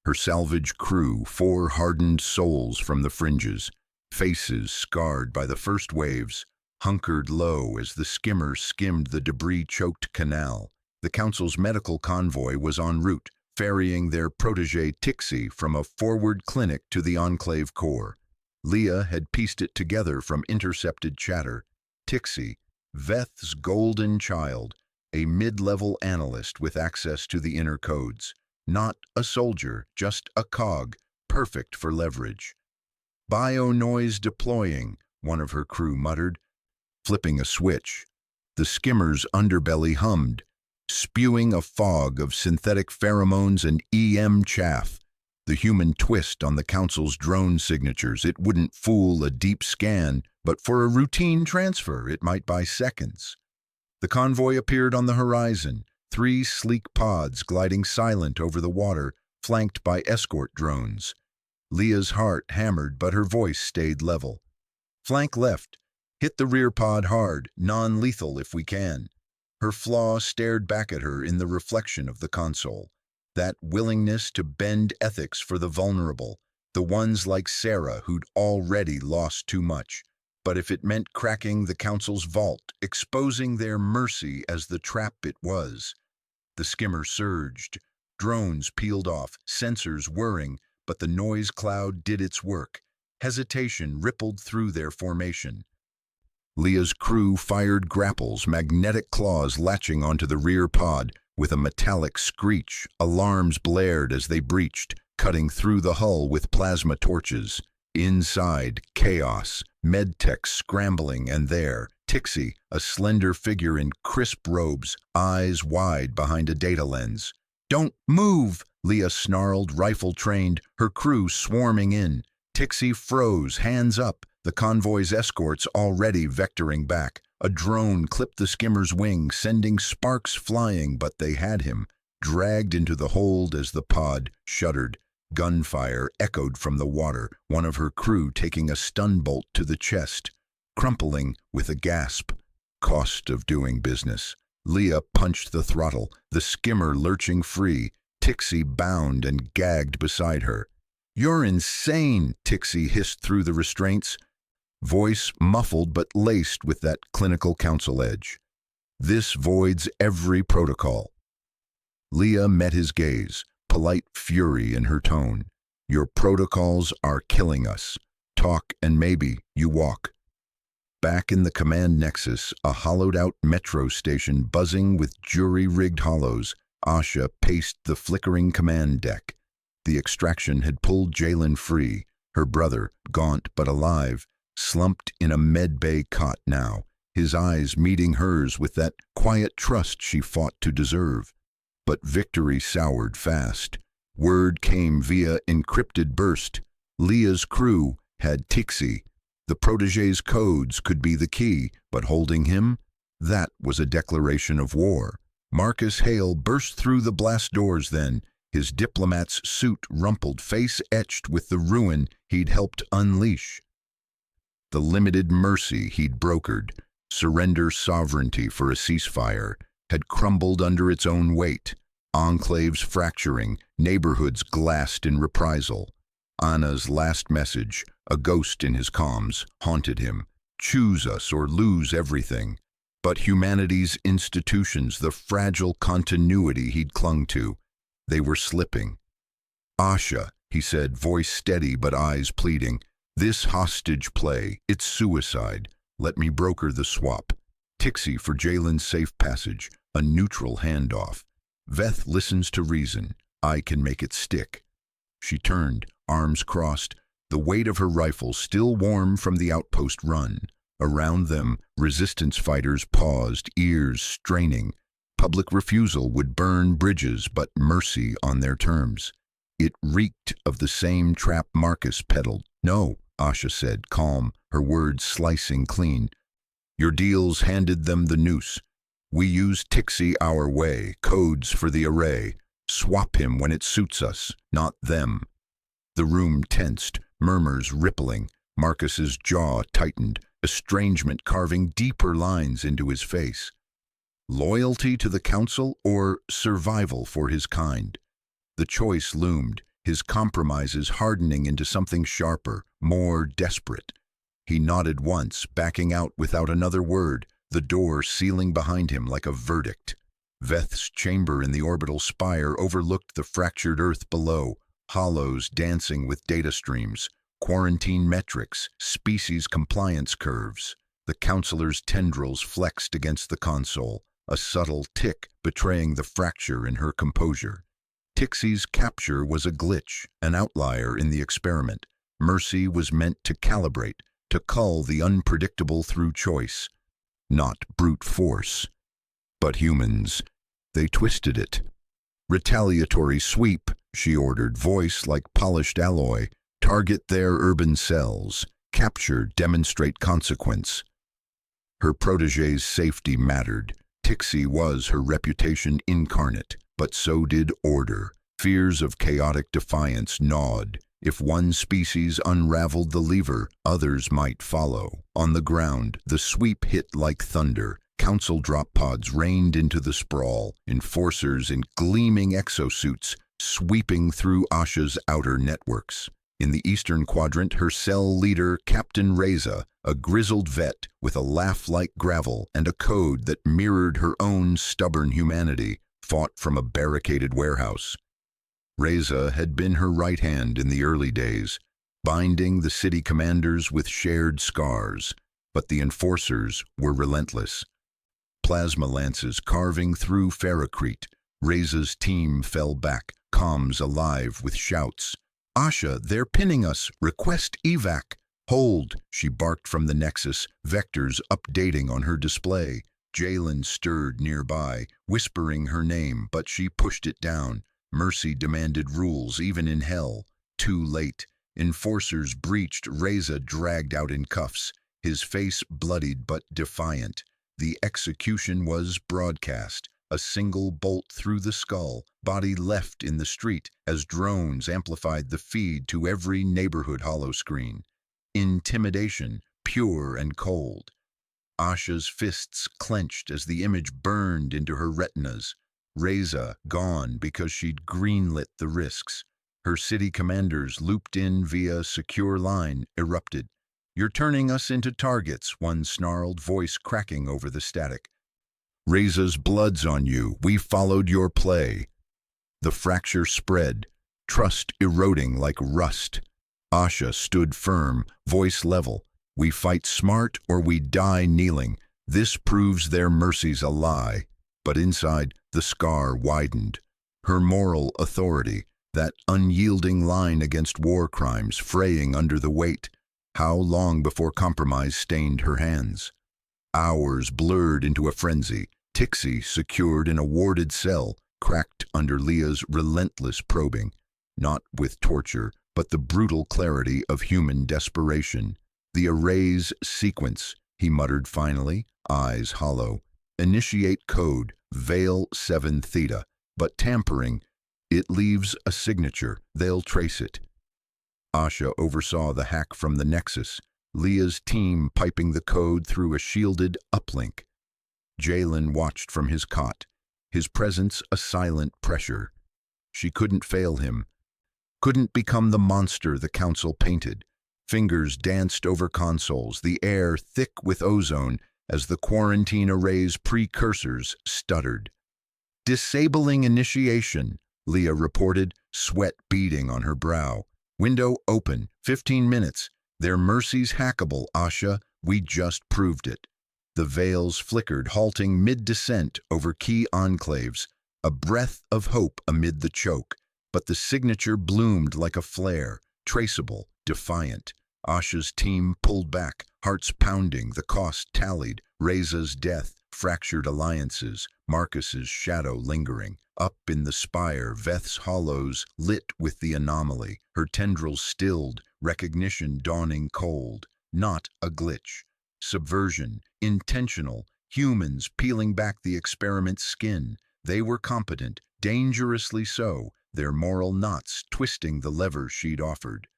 Speaker 1: Her salvage crew, 4 hardened souls from the fringes, faces scarred by the first waves, hunkered low as the skimmer skimmed the debris-choked canal. The council's medical convoy was en route, ferrying their protégé Tixie from a forward clinic to the Enclave core. Leah had pieced it together from intercepted chatter. Tixie, Veth's golden child, a mid-level analyst with access to the inner codes. Not a soldier, just a cog, perfect for leverage. "Bio-noise deploying," one of her crew muttered, flipping a switch. The skimmer's underbelly hummed, spewing a fog of synthetic pheromones and EM chaff. The human twist on the council's drone signatures. It wouldn't fool a deep scan, but for a routine transfer, it might buy seconds. The convoy appeared on the horizon, 3 sleek pods gliding silent over the water, flanked by escort drones. Leah's heart hammered, but her voice stayed level. "Flank left. Hit the rear pod hard, non-lethal if we can." Her flaw stared back at her in the reflection of the console. That willingness to bend ethics for the vulnerable, the ones like Sarah who'd already lost too much. But if it meant cracking the council's vault, exposing their mercy as the trap it was. The skimmer surged. Drones peeled off, sensors whirring, but the noise cloud did its work. Hesitation rippled through their formation. Leah's crew fired grapples, magnetic claws latching onto the rear pod. With a metallic screech, alarms blared as they breached, cutting through the hull with plasma torches. Inside, chaos, medtechs scrambling, and there, Tixie, a slender figure in crisp robes, eyes wide behind a data lens. "Don't move!" Leah snarled, rifle trained, her crew swarming in. Tixie froze, hands up, the convoy's escorts already vectoring back. A drone clipped the skimmer's wing, sending sparks flying, but they had him, dragged into the hold as the pod shuddered. Gunfire echoed from the water, one of her crew taking a stun bolt to the chest, crumpling with a gasp. Cost of doing business. Leah punched the throttle, the skimmer lurching free, Tixie bound and gagged beside her. "You're insane," Tixie hissed through the restraints, voice muffled but laced with that clinical council edge. "This voids every protocol." Leah met his gaze, polite fury in her tone. "Your protocols are killing us. Talk and maybe you walk." Back in the command nexus, a hollowed-out metro station buzzing with jury-rigged hollows, Asha paced the flickering command deck. The extraction had pulled Jalen free, her brother, gaunt but alive, slumped in a med-bay cot now, his eyes meeting hers with that quiet trust she fought to deserve. But victory soured fast. Word came via encrypted burst. Leah's crew had Tixie. The protégé's codes could be the key, but holding him? That was a declaration of war. Marcus Hale burst through the blast doors then, his diplomat's suit rumpled, face etched with the ruin he'd helped unleash. The limited mercy he'd brokered, surrender sovereignty for a ceasefire, had crumbled under its own weight. Enclaves fracturing, neighborhoods glassed in reprisal. Anna's last message, a ghost in his comms, haunted him. Choose us or lose everything. But humanity's institutions, the fragile continuity he'd clung to, they were slipping. "Asha," he said, voice steady but eyes pleading, "this hostage play, it's suicide. Let me broker the swap. Tixie for Jalen's safe passage, a neutral handoff. Veth listens to reason. I can make it stick." She turned, arms crossed, the weight of her rifle still warm from the outpost run. Around them, resistance fighters paused, ears straining. Public refusal would burn bridges, but mercy on their terms. It reeked of the same trap Marcus peddled. "No," Asha said, calm, her words slicing clean. "Your deals handed them the noose. We use Tixie our way, codes for the array. Swap him when it suits us, not them." The room tensed, murmurs rippling. Marcus's jaw tightened, estrangement carving deeper lines into his face. Loyalty to the council or survival for his kind? The choice loomed, his compromises hardening into something sharper, more desperate. He nodded once, backing out without another word, the door sealing behind him like a verdict. Veth's chamber in the orbital spire overlooked the fractured Earth below, hollows dancing with data streams, quarantine metrics, species compliance curves. The counselor's tendrils flexed against the console, a subtle tick betraying the fracture in her composure. Tixie's capture was a glitch, an outlier in the experiment. Mercy was meant to calibrate, to cull the unpredictable through choice, not brute force. But humans, they twisted it. "Retaliatory sweep," she ordered, voice like polished alloy. "Target their urban cells. Capture, demonstrate consequence." Her protege's safety mattered. Tixie was her reputation incarnate, but so did order. Fears of chaotic defiance gnawed. If one species unraveled the lever, others might follow. On the ground, the sweep hit like thunder. Council drop pods rained into the sprawl, enforcers in gleaming exosuits sweeping through Asha's outer networks. In the eastern quadrant, her cell leader, Captain Reza, a grizzled vet with a laugh like gravel and a code that mirrored her own stubborn humanity, fought from a barricaded warehouse. Reza had been her right hand in the early days, binding the city commanders with shared scars, but the enforcers were relentless. Plasma lances carving through Ferrocrete, Reza's team fell back, comms alive with shouts. "Asha, they're pinning us! Request evac!" "Hold!" she barked from the Nexus, vectors updating on her display. Jalen stirred nearby, whispering her name, but she pushed it down. Mercy demanded rules, even in hell. Too late. Enforcers breached, Reza dragged out in cuffs, his face bloodied but defiant. The execution was broadcast. A single bolt through the skull, body left in the street as drones amplified the feed to every neighborhood holoscreen. Intimidation, pure and cold. Asha's fists clenched as the image burned into her retinas. Reza gone because she'd greenlit the risks. Her city commanders, looped in via secure line, erupted. "You're turning us into targets," one snarled, voice cracking over the static. "Reza's blood's on you. We followed your play." The fracture spread, trust eroding like rust. Asha stood firm, voice level. "We fight smart or we die kneeling. This proves their mercy's a lie." But inside, the scar widened. Her moral authority, that unyielding line against war crimes, fraying under the weight. How long before compromise stained her hands? Hours blurred into a frenzy. Tixie, secured in a warded cell, cracked under Leah's relentless probing. Not with torture, but the brutal clarity of human desperation. "The array's sequence," he muttered finally, eyes hollow. "Initiate code, Veil 7 Theta. But tampering, it leaves a signature. They'll trace it." Asha oversaw the hack from the Nexus, Leah's team piping the code through a shielded uplink. Jalen watched from his cot, his presence a silent pressure. She couldn't fail him, couldn't become the monster the council painted. Fingers danced over consoles, the air thick with ozone as the quarantine array's precursors stuttered. "Disabling initiation," Leah reported, sweat beading on her brow. "Window open, 15 minutes. Their mercy's hackable, Asha. We just proved it." The veils flickered, halting mid-descent over key enclaves, a breath of hope amid the choke. But the signature bloomed like a flare, traceable, defiant. Asha's team pulled back, hearts pounding, the cost tallied, Reza's death, fractured alliances, Marcus's shadow lingering. Up in the spire, Veth's hollows lit with the anomaly, her tendrils stilled, recognition dawning cold. Not a glitch. Subversion, intentional, humans peeling back the experiment's skin. They were competent, dangerously so, their moral knots twisting the levers she'd offered.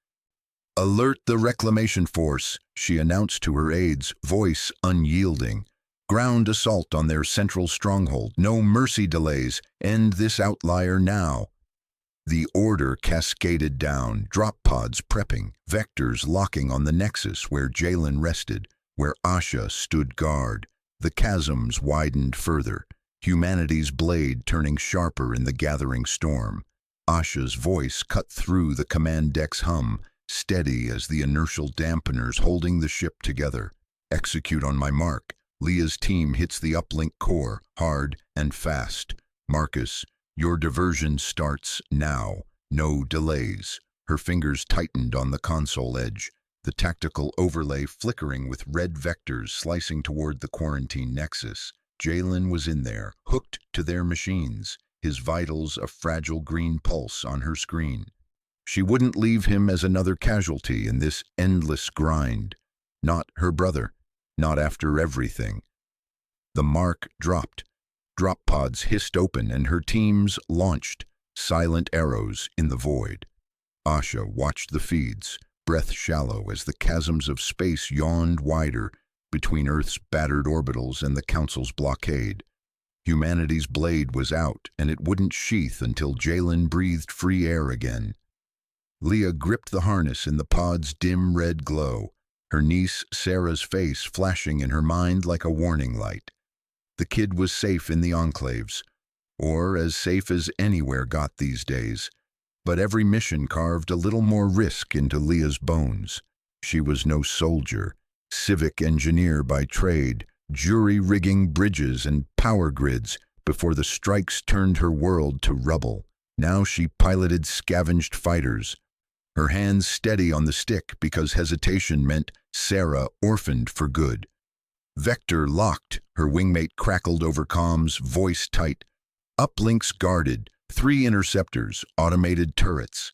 Speaker 1: "Alert the reclamation force," she announced to her aides, voice unyielding. "Ground assault on their central stronghold. No mercy delays. End this outlier now." The order cascaded down, drop pods prepping, vectors locking on the nexus where Jalen rested, where Asha stood guard. The chasms widened further, humanity's blade turning sharper in the gathering storm. Asha's voice cut through the command deck's hum, steady as the inertial dampeners holding the ship together. "Execute on my mark." Leah's team hits the uplink core, hard and fast. "Marcus, your diversion starts now. No delays." Her fingers tightened on the console edge, the tactical overlay flickering with red vectors slicing toward the quarantine nexus. Jalen was in there, hooked to their machines, his vitals a fragile green pulse on her screen. She wouldn't leave him as another casualty in this endless grind. Not her brother, not after everything. The mark dropped. Drop pods hissed open and her teams launched, silent arrows in the void. Asha watched the feeds, breath shallow as the chasms of space yawned wider between Earth's battered orbitals and the Council's blockade. Humanity's blade was out, and it wouldn't sheath until Jalen breathed free air again. Leah gripped the harness in the pod's dim red glow, her niece Sarah's face flashing in her mind like a warning light. The kid was safe in the enclaves, or as safe as anywhere got these days, but every mission carved a little more risk into Leah's bones. She was no soldier, civic engineer by trade, jury-rigging bridges and power grids before the strikes turned her world to rubble. Now she piloted scavenged fighters, her hands steady on the stick because hesitation meant Sarah orphaned for good. Vector locked, her wingmate crackled over comms, voice tight. Uplinks guarded, 3 interceptors, automated turrets.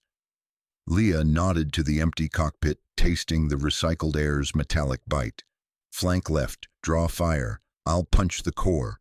Speaker 1: Leah nodded to the empty cockpit, tasting the recycled air's metallic bite. "Flank left, draw fire, I'll punch the core."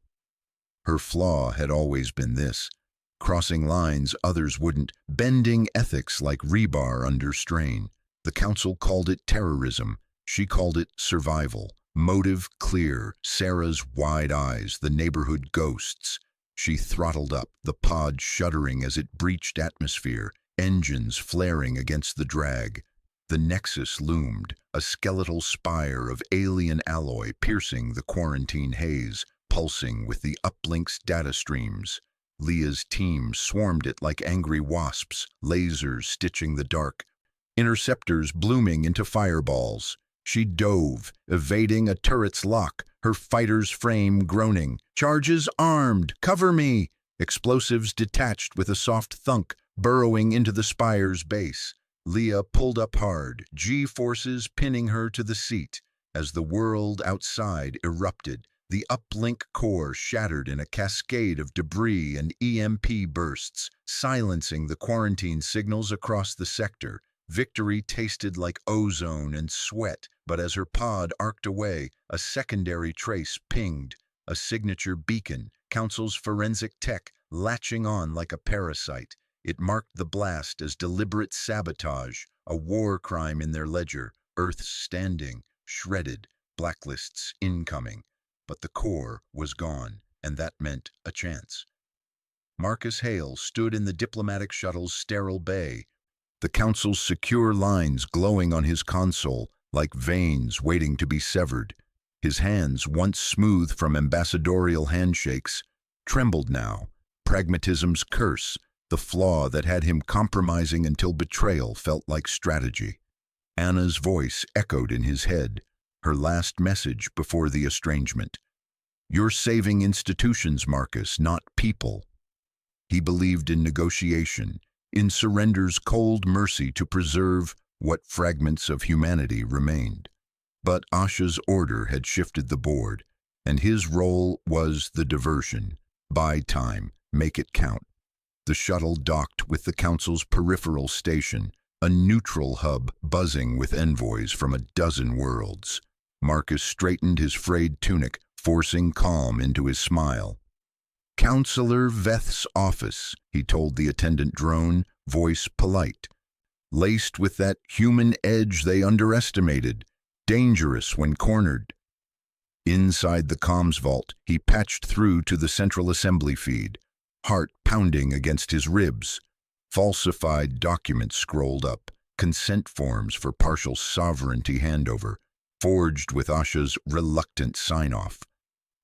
Speaker 1: Her flaw had always been this: crossing lines others wouldn't, bending ethics like rebar under strain. The Council called it terrorism, she called it survival. Motive clear, Sarah's wide eyes, the neighborhood ghosts. She throttled up, the pod shuddering as it breached atmosphere, engines flaring against the drag. The nexus loomed, a skeletal spire of alien alloy piercing the quarantine haze, pulsing with the uplink's data streams. Leah's team swarmed it like angry wasps, lasers stitching the dark, interceptors blooming into fireballs. She dove, evading a turret's lock, her fighter's frame groaning. "Charges armed! Cover me!" Explosives detached with a soft thunk, burrowing into the spire's base. Leah pulled up hard, G-forces pinning her to the seat. As the world outside erupted, the uplink core shattered in a cascade of debris and EMP bursts, silencing the quarantine signals across the sector. Victory tasted like ozone and sweat, but as her pod arced away, a secondary trace pinged, a signature beacon, Council's forensic tech latching on like a parasite. It marked the blast as deliberate sabotage, a war crime in their ledger, Earth standing, shredded, blacklists incoming. But the core was gone, and that meant a chance. Marcus Hale stood in the diplomatic shuttle's sterile bay, the Council's secure lines glowing on his console like veins waiting to be severed. His hands, once smooth from ambassadorial handshakes, trembled now. Pragmatism's curse, the flaw that had him compromising until betrayal felt like strategy. Anna's voice echoed in his head, her last message before the estrangement. "You're saving institutions, Marcus, not people." He believed in negotiation, in surrender's cold mercy to preserve what fragments of humanity remained. But Asha's order had shifted the board, and his role was the diversion. Buy time, make it count. The shuttle docked with the Council's peripheral station, a neutral hub buzzing with envoys from a dozen worlds. Marcus straightened his frayed tunic, forcing calm into his smile. "Counselor Veth's office," he told the attendant drone, voice polite. Laced with that human edge they underestimated, dangerous when cornered. Inside the comms vault, he patched through to the central assembly feed, heart pounding against his ribs. Falsified documents scrolled up, consent forms for partial sovereignty handover, forged with Asha's reluctant sign-off.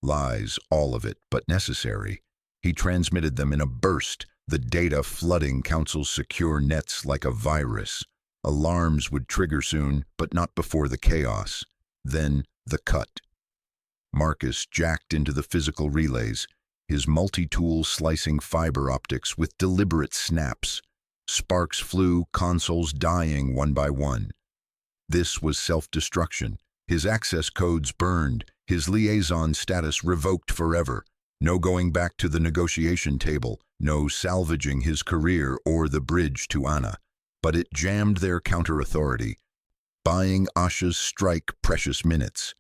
Speaker 1: Lies, all of it, but necessary. He transmitted them in a burst, the data flooding Council's secure nets like a virus. Alarms would trigger soon, but not before the chaos. Then the cut. Marcus jacked into the physical relays, his multi-tool slicing fiber optics with deliberate snaps. Sparks flew, consoles dying one by one. This was self-destruction. His access codes burned, his liaison status revoked forever. No going back to the negotiation table, no salvaging his career or the bridge to Anna. But it jammed their counter-authority, buying Asha's strike precious minutes.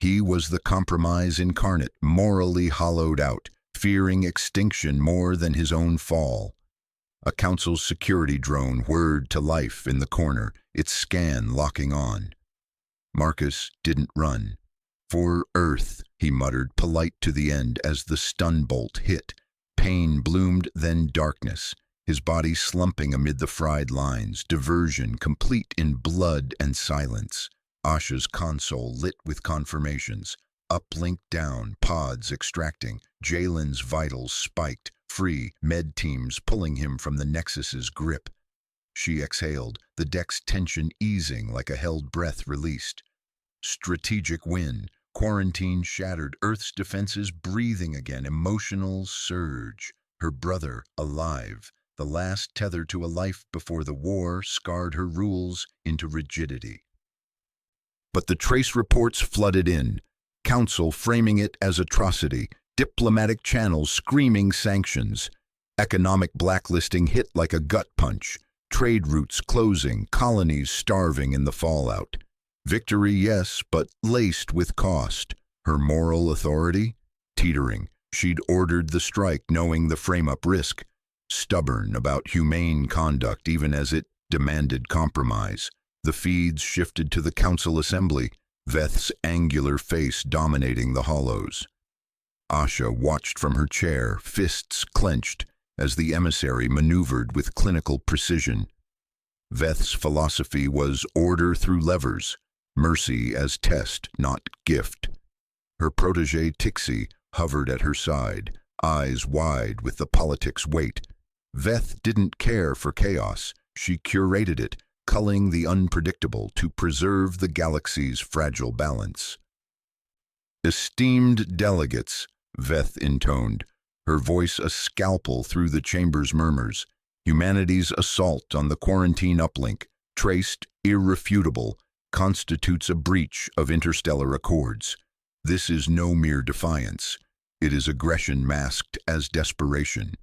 Speaker 1: He was the compromise incarnate, morally hollowed out, fearing extinction more than his own fall. A Council's security drone whirred to life in the corner, its scan locking on. Marcus didn't run. "For Earth," he muttered, polite to the end as the stun bolt hit. Pain bloomed, then darkness, his body slumping amid the fried lines, diversion complete in blood and silence. Asha's console lit with confirmations. Uplink down, pods extracting, Jalen's vitals spiked, free, med teams pulling him from the Nexus's grip. She exhaled, the deck's tension easing like a held breath released. Strategic win. Quarantine shattered, Earth's defenses breathing again, emotional surge. Her brother, alive, the last tether to a life before the war scarred her rules into rigidity. But the trace reports flooded in, Council framing it as atrocity, diplomatic channels screaming sanctions, economic blacklisting hit like a gut punch, trade routes closing, colonies starving in the fallout. Victory, yes, but laced with cost. Her moral authority? Teetering. She'd ordered the strike knowing the frame-up risk. Stubborn about humane conduct even as it demanded compromise. The feeds shifted to the Council assembly, Veth's angular face dominating the hollows. Asha watched from her chair, fists clenched, as the emissary maneuvered with clinical precision. Veth's philosophy was order through levers, mercy as test, not gift. Her protégé Tixie hovered at her side, eyes wide with the politics weight. Veth didn't care for chaos. She curated it, culling the unpredictable to preserve the galaxy's fragile balance. "Esteemed delegates," Veth intoned, her voice a scalpel through the chamber's murmurs. Humanity's assault on the quarantine uplink, traced, irrefutable, constitutes a breach of interstellar accords. This is no mere defiance. It is aggression masked as desperation.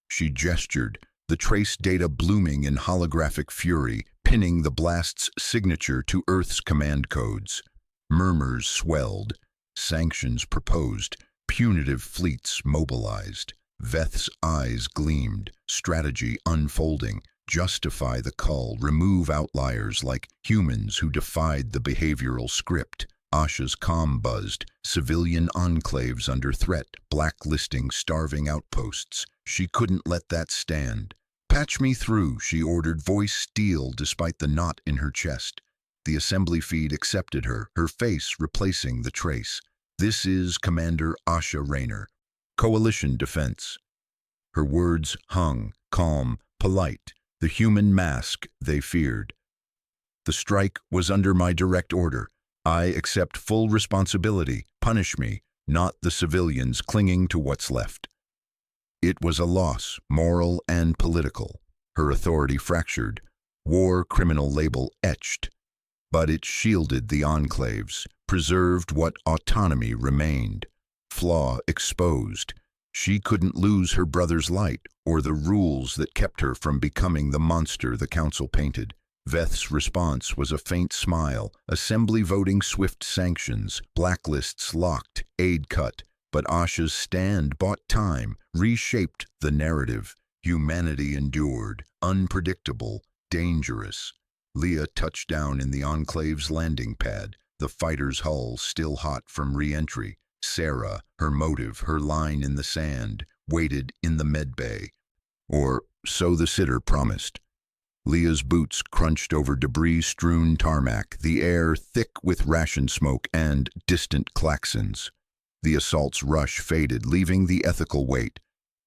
Speaker 1: She gestured, the trace data blooming in holographic fury, pinning the blast's signature to Earth's command codes. Murmurs swelled, sanctions proposed, punitive fleets mobilized. Veth's eyes gleamed, strategy unfolding. Justify the cull, remove outliers like humans who defied the behavioral script. Asha's comm buzzed, civilian enclaves under threat, blacklisting starving outposts. She couldn't let that stand. "Patch me through," she ordered, voice steel despite the knot in her chest. The assembly feed accepted her, her face replacing the trace. "This is Commander Asha Rayner. Coalition defense." Her words hung, calm, polite, the human mask they feared. "The strike was under my direct order. I accept full responsibility. Punish me, not the civilians clinging to what's left." It was a loss, moral and political. Her authority fractured. war criminal label etched. But it shielded the enclaves, preserved what autonomy remained. Flaw exposed. She couldn't lose her brother's light or the rules that kept her from becoming the monster the council painted. Veth's response was a faint smile, assembly voting swift sanctions, blacklists locked, aid cut. But Asha's stand bought time, reshaped the narrative. Humanity endured, unpredictable, dangerous. Leah touched down in the Enclave's landing pad, the fighter's hull still hot from re-entry. Sarah, her motive, her line in the sand, waited in the medbay. Or so the sitter promised. Leah's boots crunched over debris-strewn tarmac, the air thick with ration smoke and distant klaxons. The assault's rush faded, leaving the ethical weight.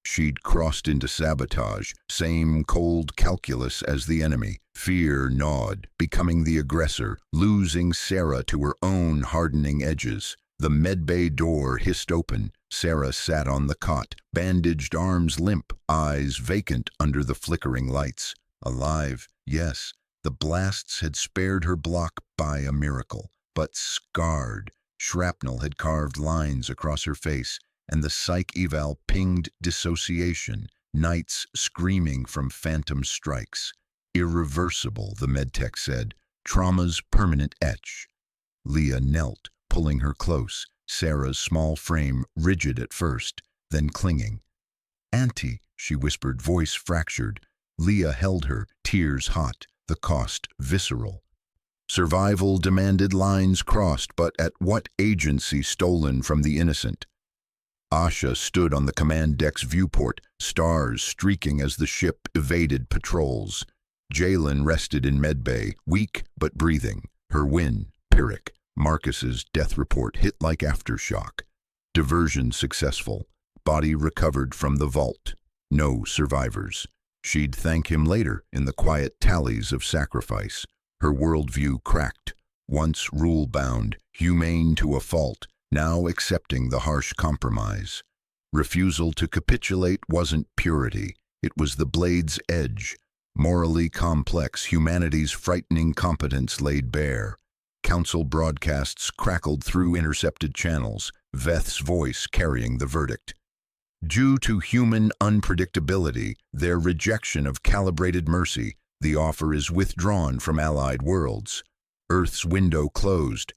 Speaker 1: She'd crossed into sabotage, same cold calculus as the enemy. Fear gnawed, becoming the aggressor, losing Sarah to her own hardening edges. The medbay door hissed open. Sarah sat on the cot, bandaged arms limp, eyes vacant under the flickering lights. Alive, yes, the blasts had spared her block by a miracle, but scarred. Shrapnel had carved lines across her face, and the psych eval pinged dissociation, nights screaming from phantom strikes. Irreversible, the medtech said, trauma's permanent etch. Leah knelt, pulling her close, Sarah's small frame rigid at first, then clinging. "Auntie," she whispered, voice fractured. Leah held her, tears hot, the cost visceral. Survival demanded lines crossed, but at what agency stolen from the innocent? Asha stood on the command deck's viewport, stars streaking as the ship evaded patrols. Jalen rested in medbay, weak but breathing. Her win, Pyrrhic. Marcus's death report hit like aftershock. Diversion successful. Body recovered from the vault. No survivors. She'd thank him later in the quiet tallies of sacrifice. Her worldview cracked. Once rule-bound, humane to a fault, now accepting the harsh compromise. Refusal to capitulate wasn't purity. It was the blade's edge. Morally complex, humanity's frightening competence laid bare. Council broadcasts crackled through intercepted channels, Veth's voice carrying the verdict. Due to human unpredictability, their rejection of calibrated mercy, the offer is withdrawn from allied worlds. Earth's window closed.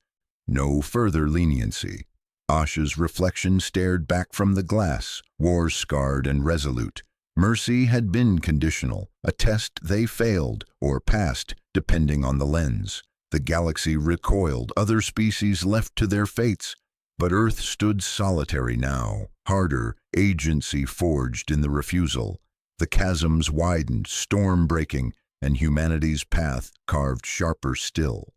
Speaker 1: No further leniency. Asha's reflection stared back from the glass, war-scarred and resolute. Mercy had been conditional, a test they failed or passed, depending on the lens. The galaxy recoiled, other species left to their fates. But Earth stood solitary now, harder, agency forged in the refusal. The chasms widened, storm breaking, and humanity's path carved sharper still.